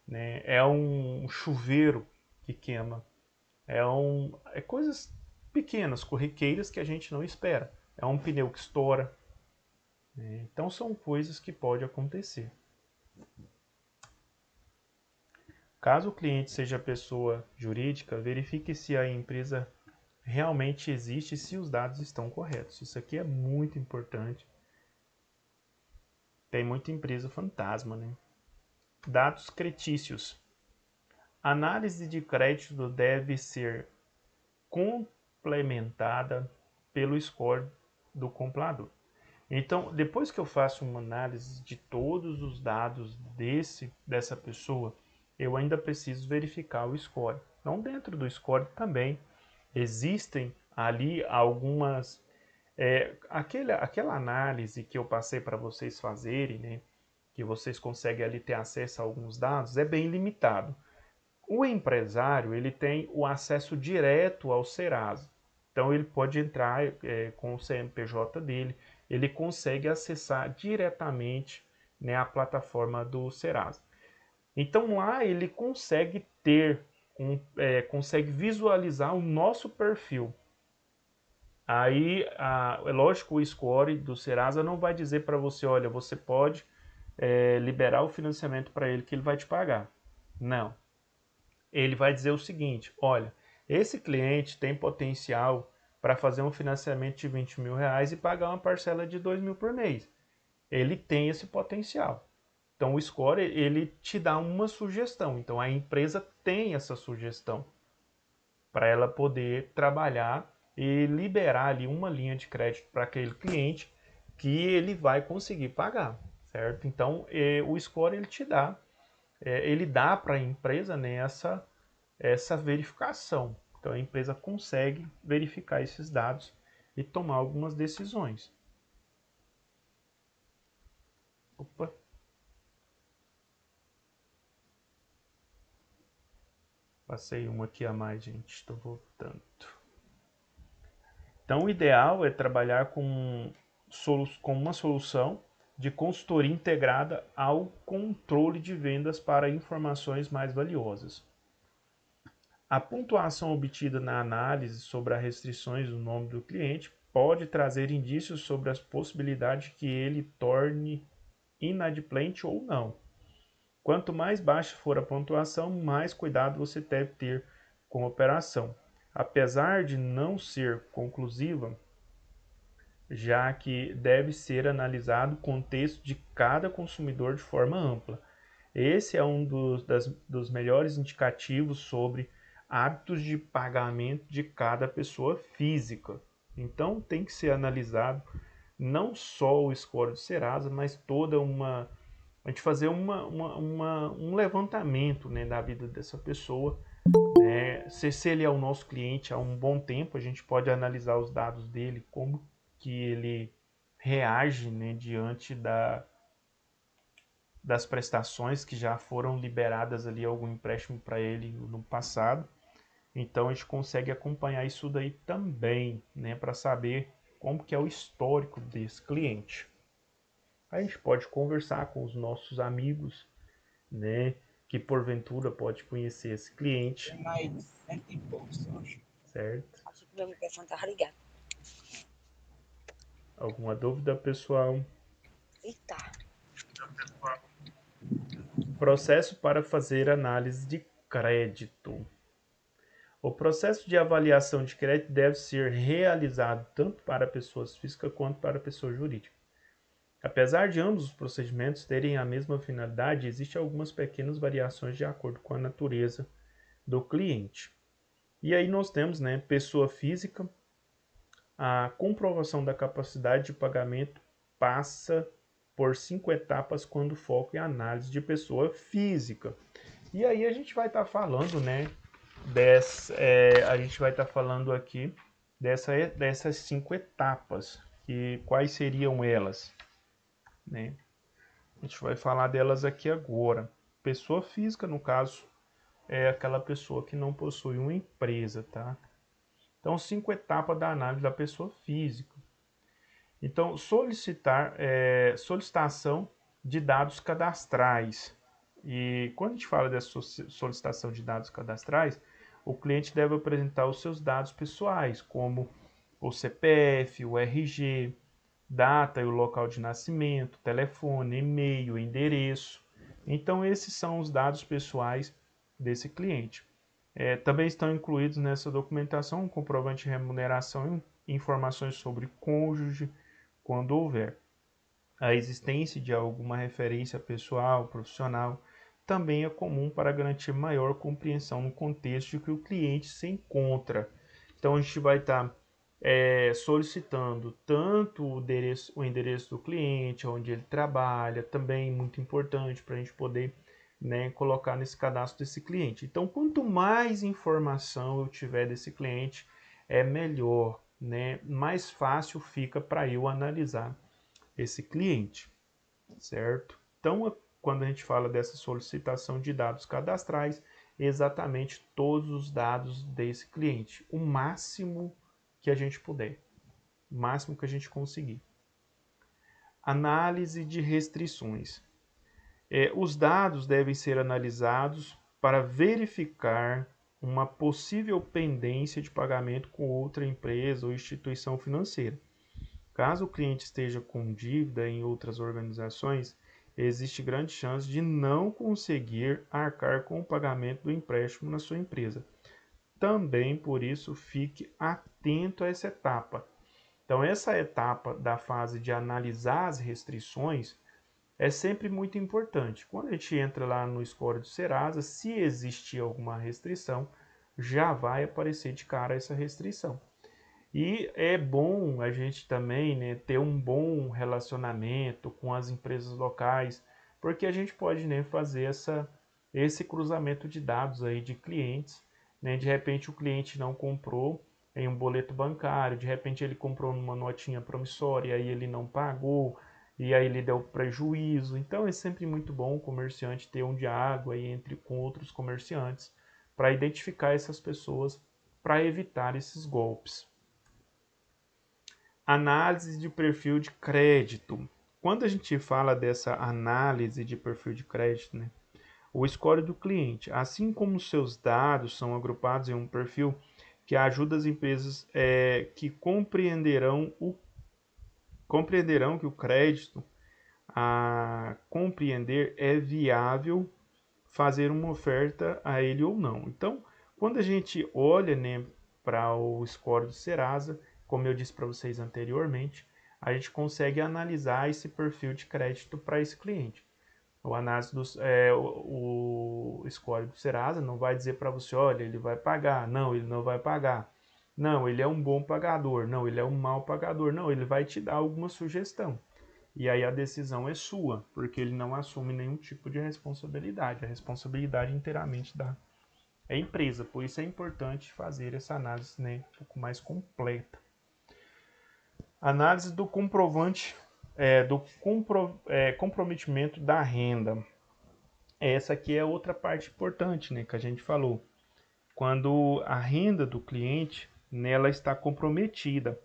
[SPEAKER 1] né? É um chuveiro que queima. É coisas pequenas, corriqueiras que a gente não espera. É um pneu que estoura, né? Então são coisas que podem acontecer. Caso o cliente seja pessoa jurídica, verifique se a empresa realmente existe e se os dados estão corretos. Isso aqui é muito importante. Tem muita empresa fantasma, né? Dados cretícios. Análise de crédito deve ser complementada pelo score do comprador. Então, depois que eu faço uma análise de todos os dados dessa pessoa, eu ainda preciso verificar o score. Então, dentro do score também existem ali algumas... aquela análise que eu passei para vocês fazerem, né, que vocês conseguem ali ter acesso a alguns dados, é bem limitado. O empresário ele tem o acesso direto ao Serasa. Então ele pode entrar com o CNPJ dele, ele consegue acessar diretamente, né, a plataforma do Serasa. Então lá ele consegue consegue visualizar o nosso perfil. Aí, é lógico, o score do Serasa não vai dizer para você, olha, você pode liberar o financiamento para ele que ele vai te pagar. Não. Ele vai dizer o seguinte, olha, esse cliente tem potencial para fazer um financiamento de R$ 20.000 e pagar uma parcela de R$ 2.000 por mês. Ele tem esse potencial. Então o score ele te dá uma sugestão. Então a empresa tem essa sugestão para ela poder trabalhar e liberar ali uma linha de crédito para aquele cliente que ele vai conseguir pagar, certo? Então, o score ele te dá, ele dá para a empresa, né, essa verificação. Então, a empresa consegue verificar esses dados e tomar algumas decisões. Opa. Passei uma aqui a mais, gente. Estou voltando. Então, o ideal é trabalhar com uma solução de consultoria integrada ao controle de vendas para informações mais valiosas. A pontuação obtida na análise sobre as restrições do nome do cliente pode trazer indícios sobre as possibilidades que ele torne inadimplente ou não. Quanto mais baixa for a pontuação, mais cuidado você deve ter com a operação. Apesar de não ser conclusiva, já que deve ser analisado o contexto de cada consumidor de forma ampla. Esse é um dos melhores indicativos sobre hábitos de pagamento de cada pessoa física. Então tem que ser analisado não só o score do Serasa, mas toda a gente fazer um levantamento, né, da vida dessa pessoa. Né? Se ele é o nosso cliente há um bom tempo, a gente pode analisar os dados dele, como que ele reage, né, diante das prestações que já foram liberadas ali, algum empréstimo para ele no passado. Então a gente consegue acompanhar isso daí também, né, para saber como que é o histórico desse cliente. A gente pode conversar com os nossos amigos, né, que porventura pode conhecer esse cliente. Certo?
[SPEAKER 5] Acho que meu microfone estava ligado.
[SPEAKER 1] Alguma dúvida, pessoal?
[SPEAKER 5] Eita.
[SPEAKER 1] Processo para fazer análise de crédito. O processo de avaliação de crédito deve ser realizado tanto para pessoas físicas quanto para pessoa jurídica. Apesar de ambos os procedimentos terem a mesma finalidade, existem algumas pequenas variações de acordo com a natureza do cliente. E aí nós temos, né, pessoa física, a comprovação da capacidade de pagamento passa por 5 etapas quando o foco é a análise de pessoa física. E aí a gente vai estar falando, né, a gente vai estar falando aqui dessas 5 etapas. E quais seriam elas? Né? A gente vai falar delas aqui agora. Pessoa física, no caso, é aquela pessoa que não possui uma empresa, tá? Então, 5 etapas da análise da pessoa física. Então, solicitação de dados cadastrais. E quando a gente fala dessa solicitação de dados cadastrais, o cliente deve apresentar os seus dados pessoais, como o CPF, o RG, data e o local de nascimento, telefone, e-mail, endereço. Então, esses são os dados pessoais desse cliente. Também estão incluídos nessa documentação um comprovante de remuneração e informações sobre cônjuge, quando houver. A existência de alguma referência pessoal, profissional, também é comum para garantir maior compreensão no contexto em que o cliente se encontra. Então, a gente vai estar solicitando tanto o endereço do cliente, onde ele trabalha, também muito importante para a gente poder, né, colocar nesse cadastro desse cliente. Então, quanto mais informação eu tiver desse cliente, é melhor, né? Mais fácil fica para eu analisar esse cliente, certo? Então, quando a gente fala dessa solicitação de dados cadastrais, exatamente todos os dados desse cliente, o máximo que a gente puder, o máximo que a gente conseguir. Análise de restrições. Os dados devem ser analisados para verificar uma possível pendência de pagamento com outra empresa ou instituição financeira. Caso o cliente esteja com dívida em outras organizações, existe grande chance de não conseguir arcar com o pagamento do empréstimo na sua empresa. Também, por isso, fique atento a essa etapa. Então, essa etapa da fase de analisar as restrições é sempre muito importante. Quando a gente entra lá no score do Serasa, se existir alguma restrição, já vai aparecer de cara essa restrição. E é bom a gente também, né, ter um bom relacionamento com as empresas locais, porque a gente pode, né, fazer esse cruzamento de dados aí de clientes, né? De repente o cliente não comprou em um boleto bancário, de repente ele comprou numa notinha promissória, aí ele não pagou, e aí ele deu prejuízo. Então é sempre muito bom o comerciante ter um diálogo aí com outros comerciantes para identificar essas pessoas, para evitar esses golpes. Análise de perfil de crédito. Quando a gente fala dessa análise de perfil de crédito, né, o score do cliente, assim como seus dados são agrupados em um perfil que ajuda as empresas que compreenderão que o crédito a compreender é viável fazer uma oferta a ele ou não. Então, quando a gente olha, né, para o score do Serasa, como eu disse para vocês anteriormente, a gente consegue analisar esse perfil de crédito para esse cliente. O análise o score do Serasa não vai dizer para você, olha, ele vai pagar, não, ele não vai pagar, não, ele é um bom pagador, não, ele é um mau pagador, não, ele vai te dar alguma sugestão. E aí a decisão é sua, porque ele não assume nenhum tipo de responsabilidade. A responsabilidade inteiramente da empresa. Por isso é importante fazer essa análise, né, um pouco mais completa. Análise do comprovante, comprometimento da renda. Essa aqui é outra parte importante, né, que a gente falou. Quando a renda do cliente, nela está comprometida.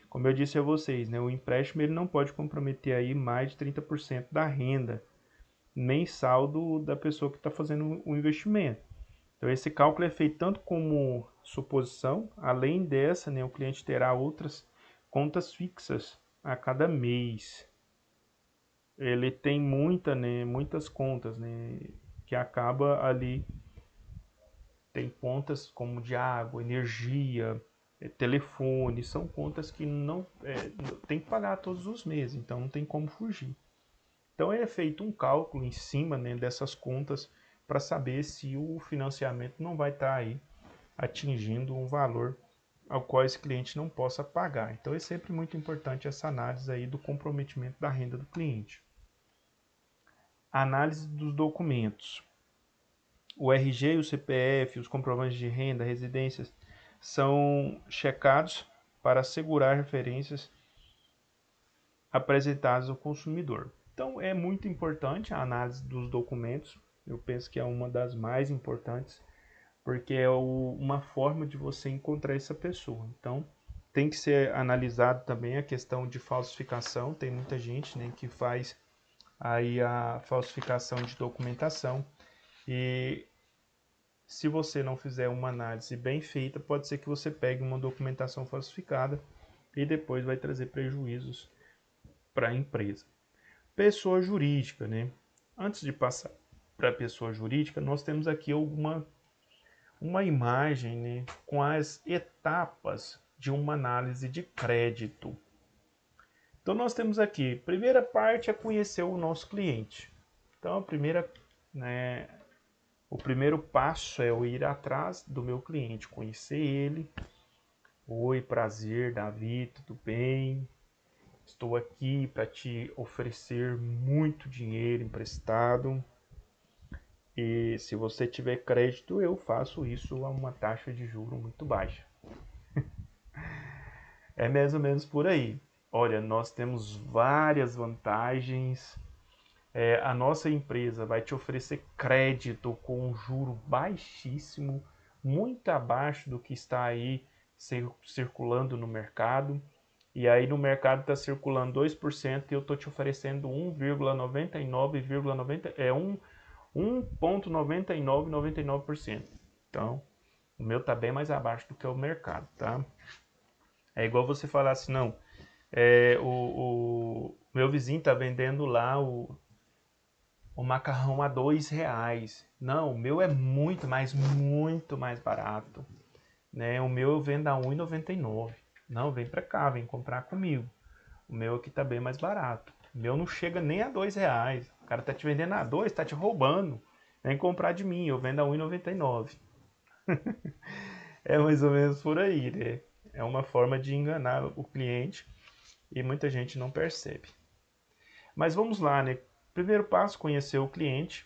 [SPEAKER 1] Como eu disse a vocês, né, o empréstimo ele não pode comprometer aí mais de 30% da renda mensal da pessoa que está fazendo o investimento. Então esse cálculo é feito tanto como suposição, além dessa, né, o cliente terá outras contas fixas a cada mês. Ele tem muitas contas, né, que acaba ali, tem contas como de água, energia, telefone, são contas que não tem que pagar todos os meses, então não tem como fugir. Então é feito um cálculo em cima, né, dessas contas para saber se o financiamento não vai estar aí atingindo um valor ao qual esse cliente não possa pagar. Então é sempre muito importante essa análise aí do comprometimento da renda do cliente. Análise dos documentos. O RG e o CPF, os comprovantes de renda, residências, são checados para assegurar referências apresentadas ao consumidor. Então é muito importante a análise dos documentos, eu penso que é uma das mais importantes, porque é uma forma de você encontrar essa pessoa. Então tem que ser analisado também a questão de falsificação, tem muita gente, né, que faz aí a falsificação de documentação, e se você não fizer uma análise bem feita, pode ser que você pegue uma documentação falsificada e depois vai trazer prejuízos para a empresa. Pessoa jurídica, né? Antes de passar para a pessoa jurídica, nós temos aqui uma imagem, né, com as etapas de uma análise de crédito. Então nós temos aqui, primeira parte é conhecer o nosso cliente. Então o primeiro passo é eu ir atrás do meu cliente, conhecer ele. Oi, prazer, Davi, tudo bem? Estou aqui para te oferecer muito dinheiro emprestado. E se você tiver crédito, eu faço isso a uma taxa de juros muito baixa. É mais ou menos por aí. Olha, nós temos várias vantagens. A nossa empresa vai te oferecer crédito com um juro baixíssimo, muito abaixo do que está aí circulando no mercado. E aí no mercado está circulando 2% e eu estou te oferecendo 1,9999%. Então, o meu está bem mais abaixo do que o mercado, tá? É igual você falar assim, não, o meu vizinho está vendendo lá o macarrão a R$2. Não, o meu é muito mais barato. Né? O meu eu vendo a R$1,99. Não, vem para cá, vem comprar comigo. O meu aqui tá bem mais barato. O meu não chega nem a R$2. O cara tá te vendendo a 2, tá te roubando. Vem comprar de mim, eu vendo a R$1,99. É mais ou menos por aí, né? É uma forma de enganar o cliente e muita gente não percebe. Mas vamos lá, né? Primeiro passo, conhecer o cliente.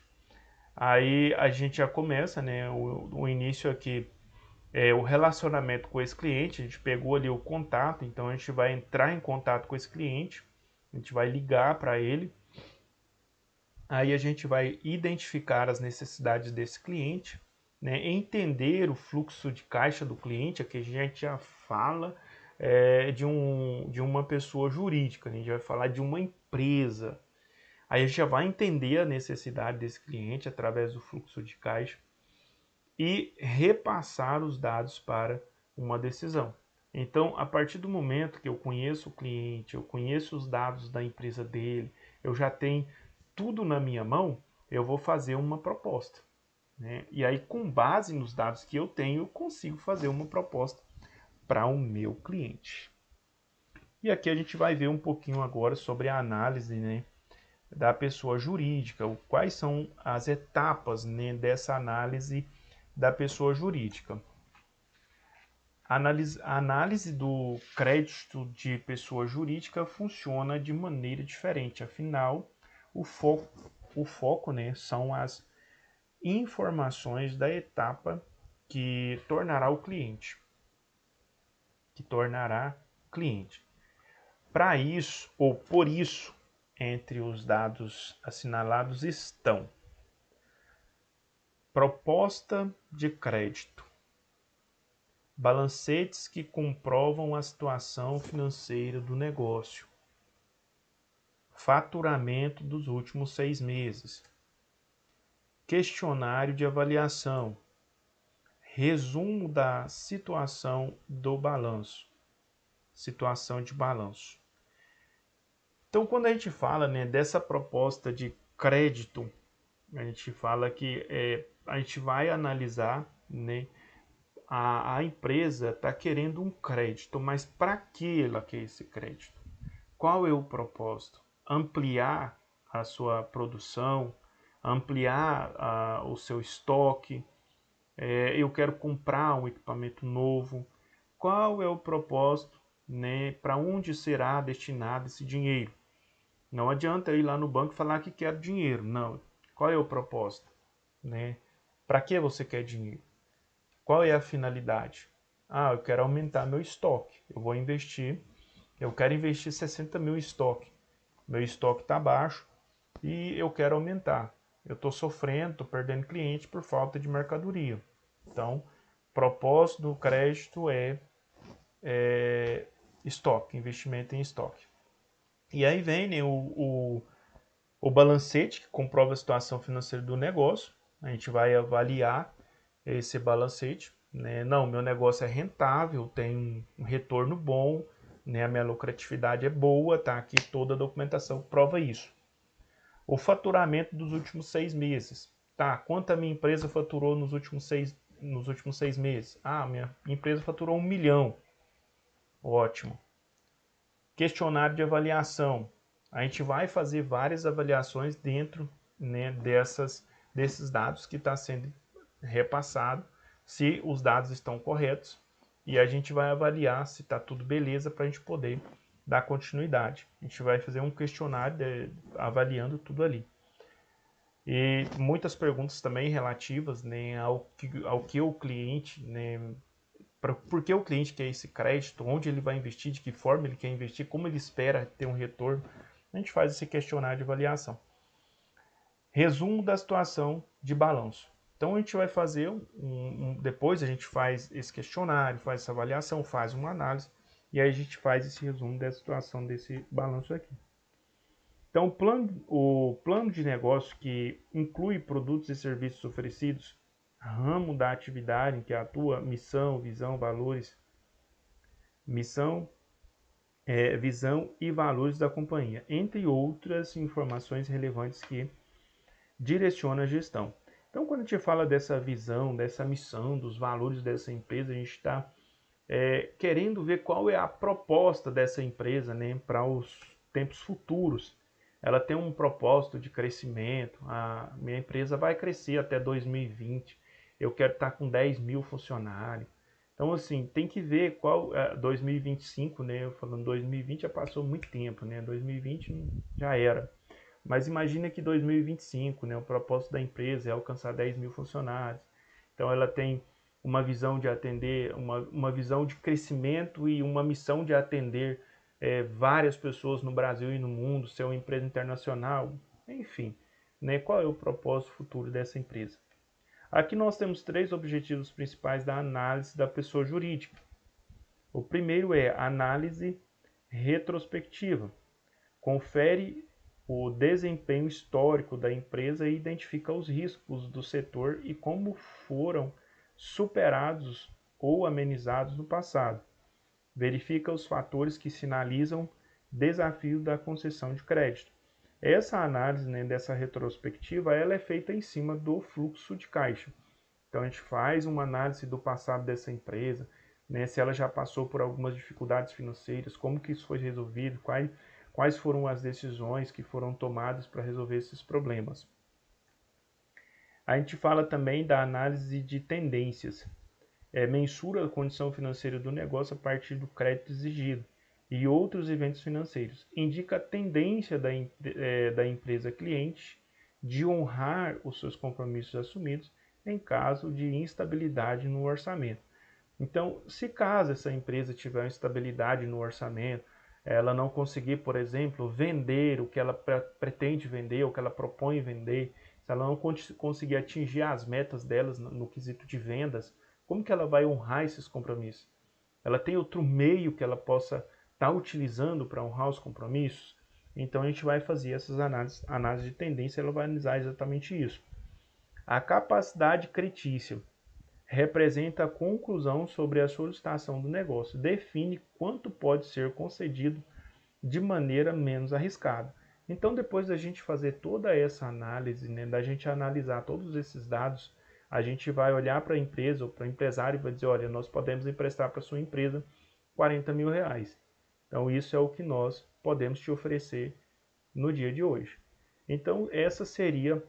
[SPEAKER 1] Aí a gente já começa, né? O início aqui é o relacionamento com esse cliente. A gente pegou ali o contato, então a gente vai entrar em contato com esse cliente. A gente vai ligar para ele. Aí a gente vai identificar as necessidades desse cliente, né? Entender o fluxo de caixa do cliente. Aqui a gente já fala de uma pessoa jurídica, a gente vai falar de uma empresa. Aí a gente já vai entender a necessidade desse cliente através do fluxo de caixa e repassar os dados para uma decisão. Então, a partir do momento que eu conheço o cliente, eu conheço os dados da empresa dele, eu já tenho tudo na minha mão, eu vou fazer uma proposta, né? E aí, com base nos dados que eu tenho, eu consigo fazer uma proposta para o meu cliente. E aqui a gente vai ver um pouquinho agora sobre a análise, né, da pessoa jurídica, quais são as etapas, né, dessa análise da pessoa jurídica. A análise do crédito de pessoa jurídica funciona de maneira diferente. Afinal, o foco, né, são as informações da etapa que tornará o cliente. Para isso, ou por isso, entre os dados assinalados estão proposta de crédito, balancetes que comprovam a situação financeira do negócio, faturamento dos últimos 6 meses, questionário de avaliação, resumo da situação do balanço, situação de balanço. Então, quando a gente fala, né, dessa proposta de crédito, a gente fala que a gente vai analisar, né, a empresa está querendo um crédito, mas para que ela quer esse crédito? Qual é o propósito? Ampliar a sua produção, ampliar o seu estoque, eu quero comprar um equipamento novo. Qual é o propósito, né, para onde será destinado esse dinheiro? Não adianta eu ir lá no banco e falar que quero dinheiro. Não. Qual é o propósito? Né? Para que você quer dinheiro? Qual é a finalidade? Eu quero aumentar meu estoque. Eu quero investir 60 mil em estoque. Meu estoque está baixo e eu quero aumentar. Eu estou sofrendo, estou perdendo cliente por falta de mercadoria. Então, propósito do crédito é estoque, investimento em estoque. E aí vem, né, o balancete, que comprova a situação financeira do negócio. A gente vai avaliar esse balancete, né? Não, meu negócio é rentável, tem um retorno bom, né? A minha lucratividade é boa, tá aqui toda a documentação que prova isso. O faturamento dos últimos 6 meses. Tá, quanto a minha empresa faturou nos últimos 6 meses? Minha empresa faturou 1 milhão. Ótimo. Questionário de avaliação. A gente vai fazer várias avaliações dentro, né, desses dados que está sendo repassado, se os dados estão corretos, e a gente vai avaliar se está tudo beleza para a gente poder dar continuidade. A gente vai fazer um questionário avaliando tudo ali. E muitas perguntas também relativas, né, ao que o cliente, né, por que o cliente quer esse crédito, onde ele vai investir, de que forma ele quer investir, como ele espera ter um retorno. A gente faz esse questionário de avaliação. Resumo da situação de balanço. Então a gente vai fazer depois a gente faz esse questionário, faz essa avaliação, faz uma análise e aí a gente faz esse resumo da situação desse balanço aqui. Então o plano de negócio, que inclui produtos e serviços oferecidos, ramo da atividade em que atua, missão, visão, valores, visão e valores da companhia, entre outras informações relevantes que direcionam a gestão. Então, quando a gente fala dessa visão, dessa missão, dos valores dessa empresa, a gente está querendo ver qual é a proposta dessa empresa, né, para os tempos futuros. Ela tem um propósito de crescimento. A minha empresa vai crescer até 2020. Eu quero estar com 10 mil funcionários. Então, assim, tem que ver qual 2025, né? Eu falando 2020 já passou muito tempo, né? 2020 já era. Mas imagina que 2025, né? O propósito da empresa é alcançar 10 mil funcionários. Então, ela tem uma visão de atender, uma visão de crescimento e uma missão de atender várias pessoas no Brasil e no mundo, ser uma empresa internacional, enfim, né? Qual é o propósito futuro dessa empresa? Aqui nós temos 3 objetivos principais da análise da pessoa jurídica. O primeiro é a análise retrospectiva. Confere o desempenho histórico da empresa e identifica os riscos do setor e como foram superados ou amenizados no passado. Verifica os fatores que sinalizam desafio da concessão de crédito. Essa análise, né, dessa retrospectiva, ela é feita em cima do fluxo de caixa. Então a gente faz uma análise do passado dessa empresa, né, se ela já passou por algumas dificuldades financeiras, como que isso foi resolvido, quais foram as decisões que foram tomadas para resolver esses problemas. A gente fala também da análise de tendências. Mensura a condição financeira do negócio a partir do crédito exigido e outros eventos financeiros. Indica a tendência da empresa cliente de honrar os seus compromissos assumidos em caso de instabilidade no orçamento. Então, se caso essa empresa tiver instabilidade no orçamento, ela não conseguir, por exemplo, vender o que ela pretende vender, o que ela propõe vender, se ela não conseguir atingir as metas delas no quesito de vendas, como que ela vai honrar esses compromissos? Ela tem outro meio que ela possa estar utilizando para honrar os compromissos? Então a gente vai fazer essas análises de tendência, ela vai analisar exatamente isso. A capacidade creditícia representa a conclusão sobre a solicitação do negócio, define quanto pode ser concedido de maneira menos arriscada. Então, depois da gente fazer toda essa análise, né, da gente analisar todos esses dados, a gente vai olhar para a empresa ou para o empresário e vai dizer, olha, nós podemos emprestar para a sua empresa 40 mil reais. Então, isso é o que nós podemos te oferecer no dia de hoje. Então, essa seria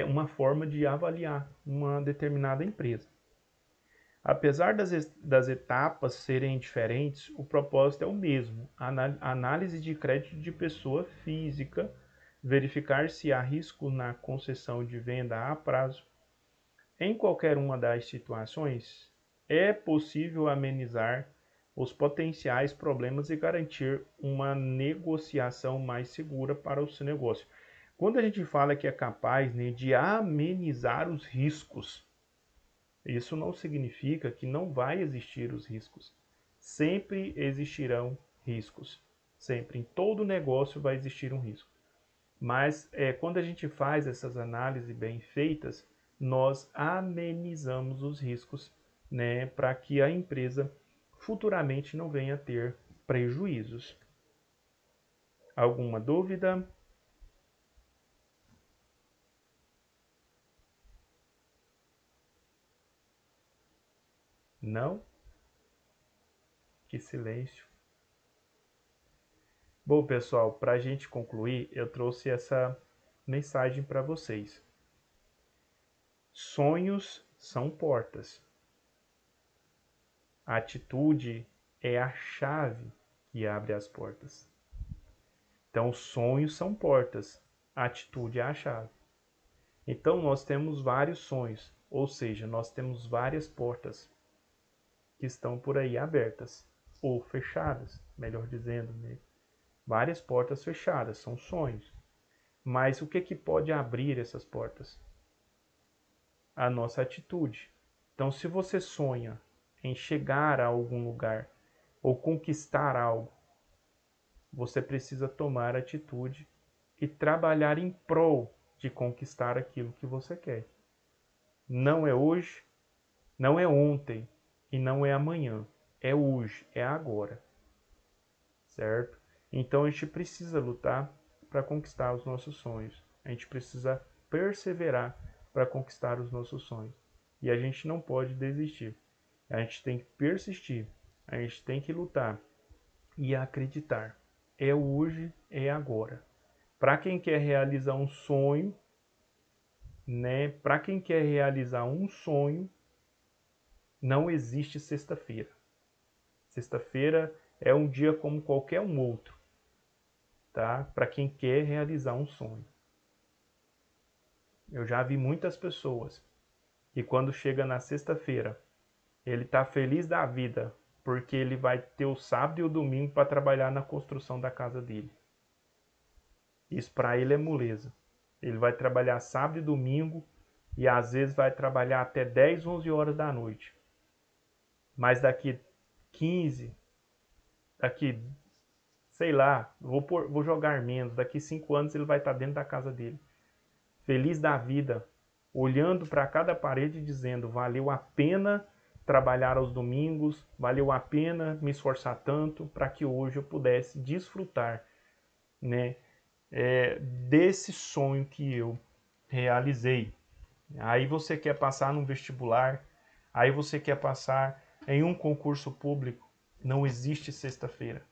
[SPEAKER 1] uma forma de avaliar uma determinada empresa. Apesar das etapas serem diferentes, o propósito é o mesmo: análise de crédito de pessoa física, verificar se há risco na concessão de venda a prazo. Em qualquer uma das situações, é possível amenizar os potenciais problemas e garantir uma negociação mais segura para o seu negócio. Quando a gente fala que é capaz, né, de amenizar os riscos, isso não significa que não vai existir os riscos. Sempre existirão riscos. Sempre. Em todo negócio vai existir um risco. Mas quando a gente faz essas análises bem feitas, nós amenizamos os riscos, né, para que a empresa futuramente não venha a ter prejuízos. Alguma dúvida? Não? Que silêncio. Bom, pessoal, para a gente concluir, eu trouxe essa mensagem para vocês. Sonhos são portas. A atitude é a chave que abre as portas. Então, sonhos são portas. A atitude é a chave. Então, nós temos vários sonhos, ou seja, nós temos várias portas que estão por aí abertas, ou fechadas, melhor dizendo, né? Várias portas fechadas, são sonhos. Mas o que pode abrir essas portas? A nossa atitude. Então, se você sonha em chegar a algum lugar ou conquistar algo, você precisa tomar atitude e trabalhar em prol de conquistar aquilo que você quer. Não é hoje, não é ontem e não é amanhã. É hoje, é agora. Certo? Então a gente precisa lutar para conquistar os nossos sonhos. A gente precisa perseverar para conquistar os nossos sonhos. E a gente não pode desistir. A gente tem que persistir. A gente tem que lutar e acreditar. É hoje, é agora. Para quem quer realizar um sonho, né? Para quem quer realizar um sonho, Não existe sexta-feira. Sexta-feira é um dia como qualquer um outro, tá? Para quem quer realizar um sonho. Eu já vi muitas pessoas que quando chega na sexta-feira, ele está feliz da vida porque ele vai ter o sábado e o domingo para trabalhar na construção da casa dele. Isso para ele é moleza. Ele vai trabalhar sábado e domingo e às vezes vai trabalhar até 10, 11 horas da noite. Mas daqui 15, daqui, sei lá, vou jogar menos, daqui 5 anos ele vai estar dentro da casa dele. Feliz da vida, olhando para cada parede e dizendo, valeu a pena trabalhar aos domingos, valeu a pena me esforçar tanto para que hoje eu pudesse desfrutar, né, desse sonho que eu realizei. Aí você quer passar num vestibular, aí você quer passar em um concurso público, não existe sexta-feira,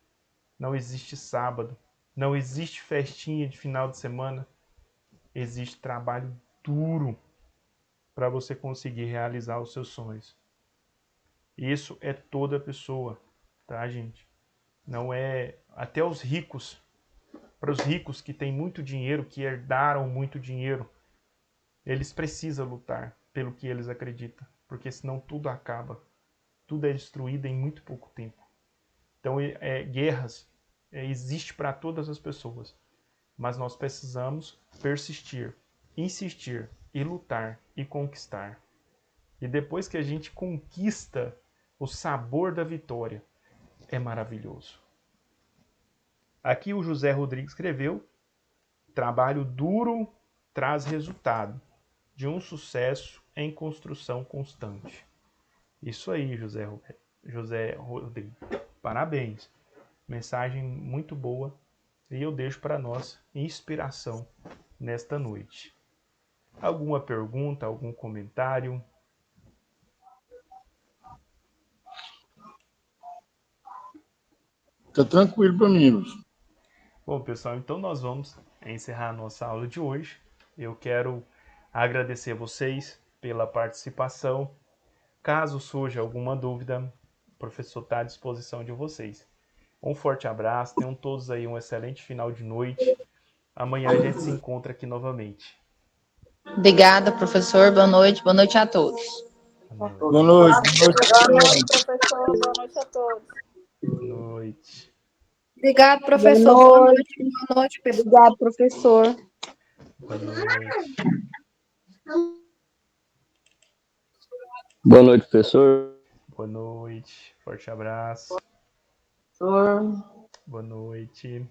[SPEAKER 1] não existe sábado, não existe festinha de final de semana, existe trabalho duro para você conseguir realizar os seus sonhos. Isso é toda pessoa, tá, gente? Não é até os ricos. Para os ricos que têm muito dinheiro, que herdaram muito dinheiro, eles precisam lutar pelo que eles acreditam, porque senão tudo acaba, tudo é destruído em muito pouco tempo. Então, guerras existe para todas as pessoas, mas nós precisamos persistir, insistir e lutar e conquistar. E depois que a gente conquista o sabor da vitória, é maravilhoso. Aqui o José Rodrigues escreveu: trabalho duro traz resultado de um sucesso em construção constante. Isso aí, José Rodrigues. Parabéns. Mensagem muito boa e eu deixo para nós inspiração nesta noite. Alguma pergunta, algum comentário?
[SPEAKER 3] Tá tranquilo para mim.
[SPEAKER 1] Bom, pessoal, então nós vamos encerrar a nossa aula de hoje. Eu quero agradecer a vocês pela participação. Caso surja alguma dúvida, o professor está à disposição de vocês. Um forte abraço, tenham todos aí um excelente final de noite. Amanhã a gente se encontra aqui novamente.
[SPEAKER 6] Obrigada, professor. Boa noite a todos.
[SPEAKER 1] Boa noite.
[SPEAKER 3] Boa noite.
[SPEAKER 4] Boa noite, professor. Boa noite a todos.
[SPEAKER 1] Boa noite.
[SPEAKER 2] Obrigado, Boa professor. Boa noite. noite. Boa noite, pessoal.
[SPEAKER 7] Obrigado, professor.
[SPEAKER 1] Boa noite.
[SPEAKER 8] Boa noite, professor.
[SPEAKER 1] Boa noite. Forte abraço.
[SPEAKER 4] Professor.
[SPEAKER 1] Boa noite.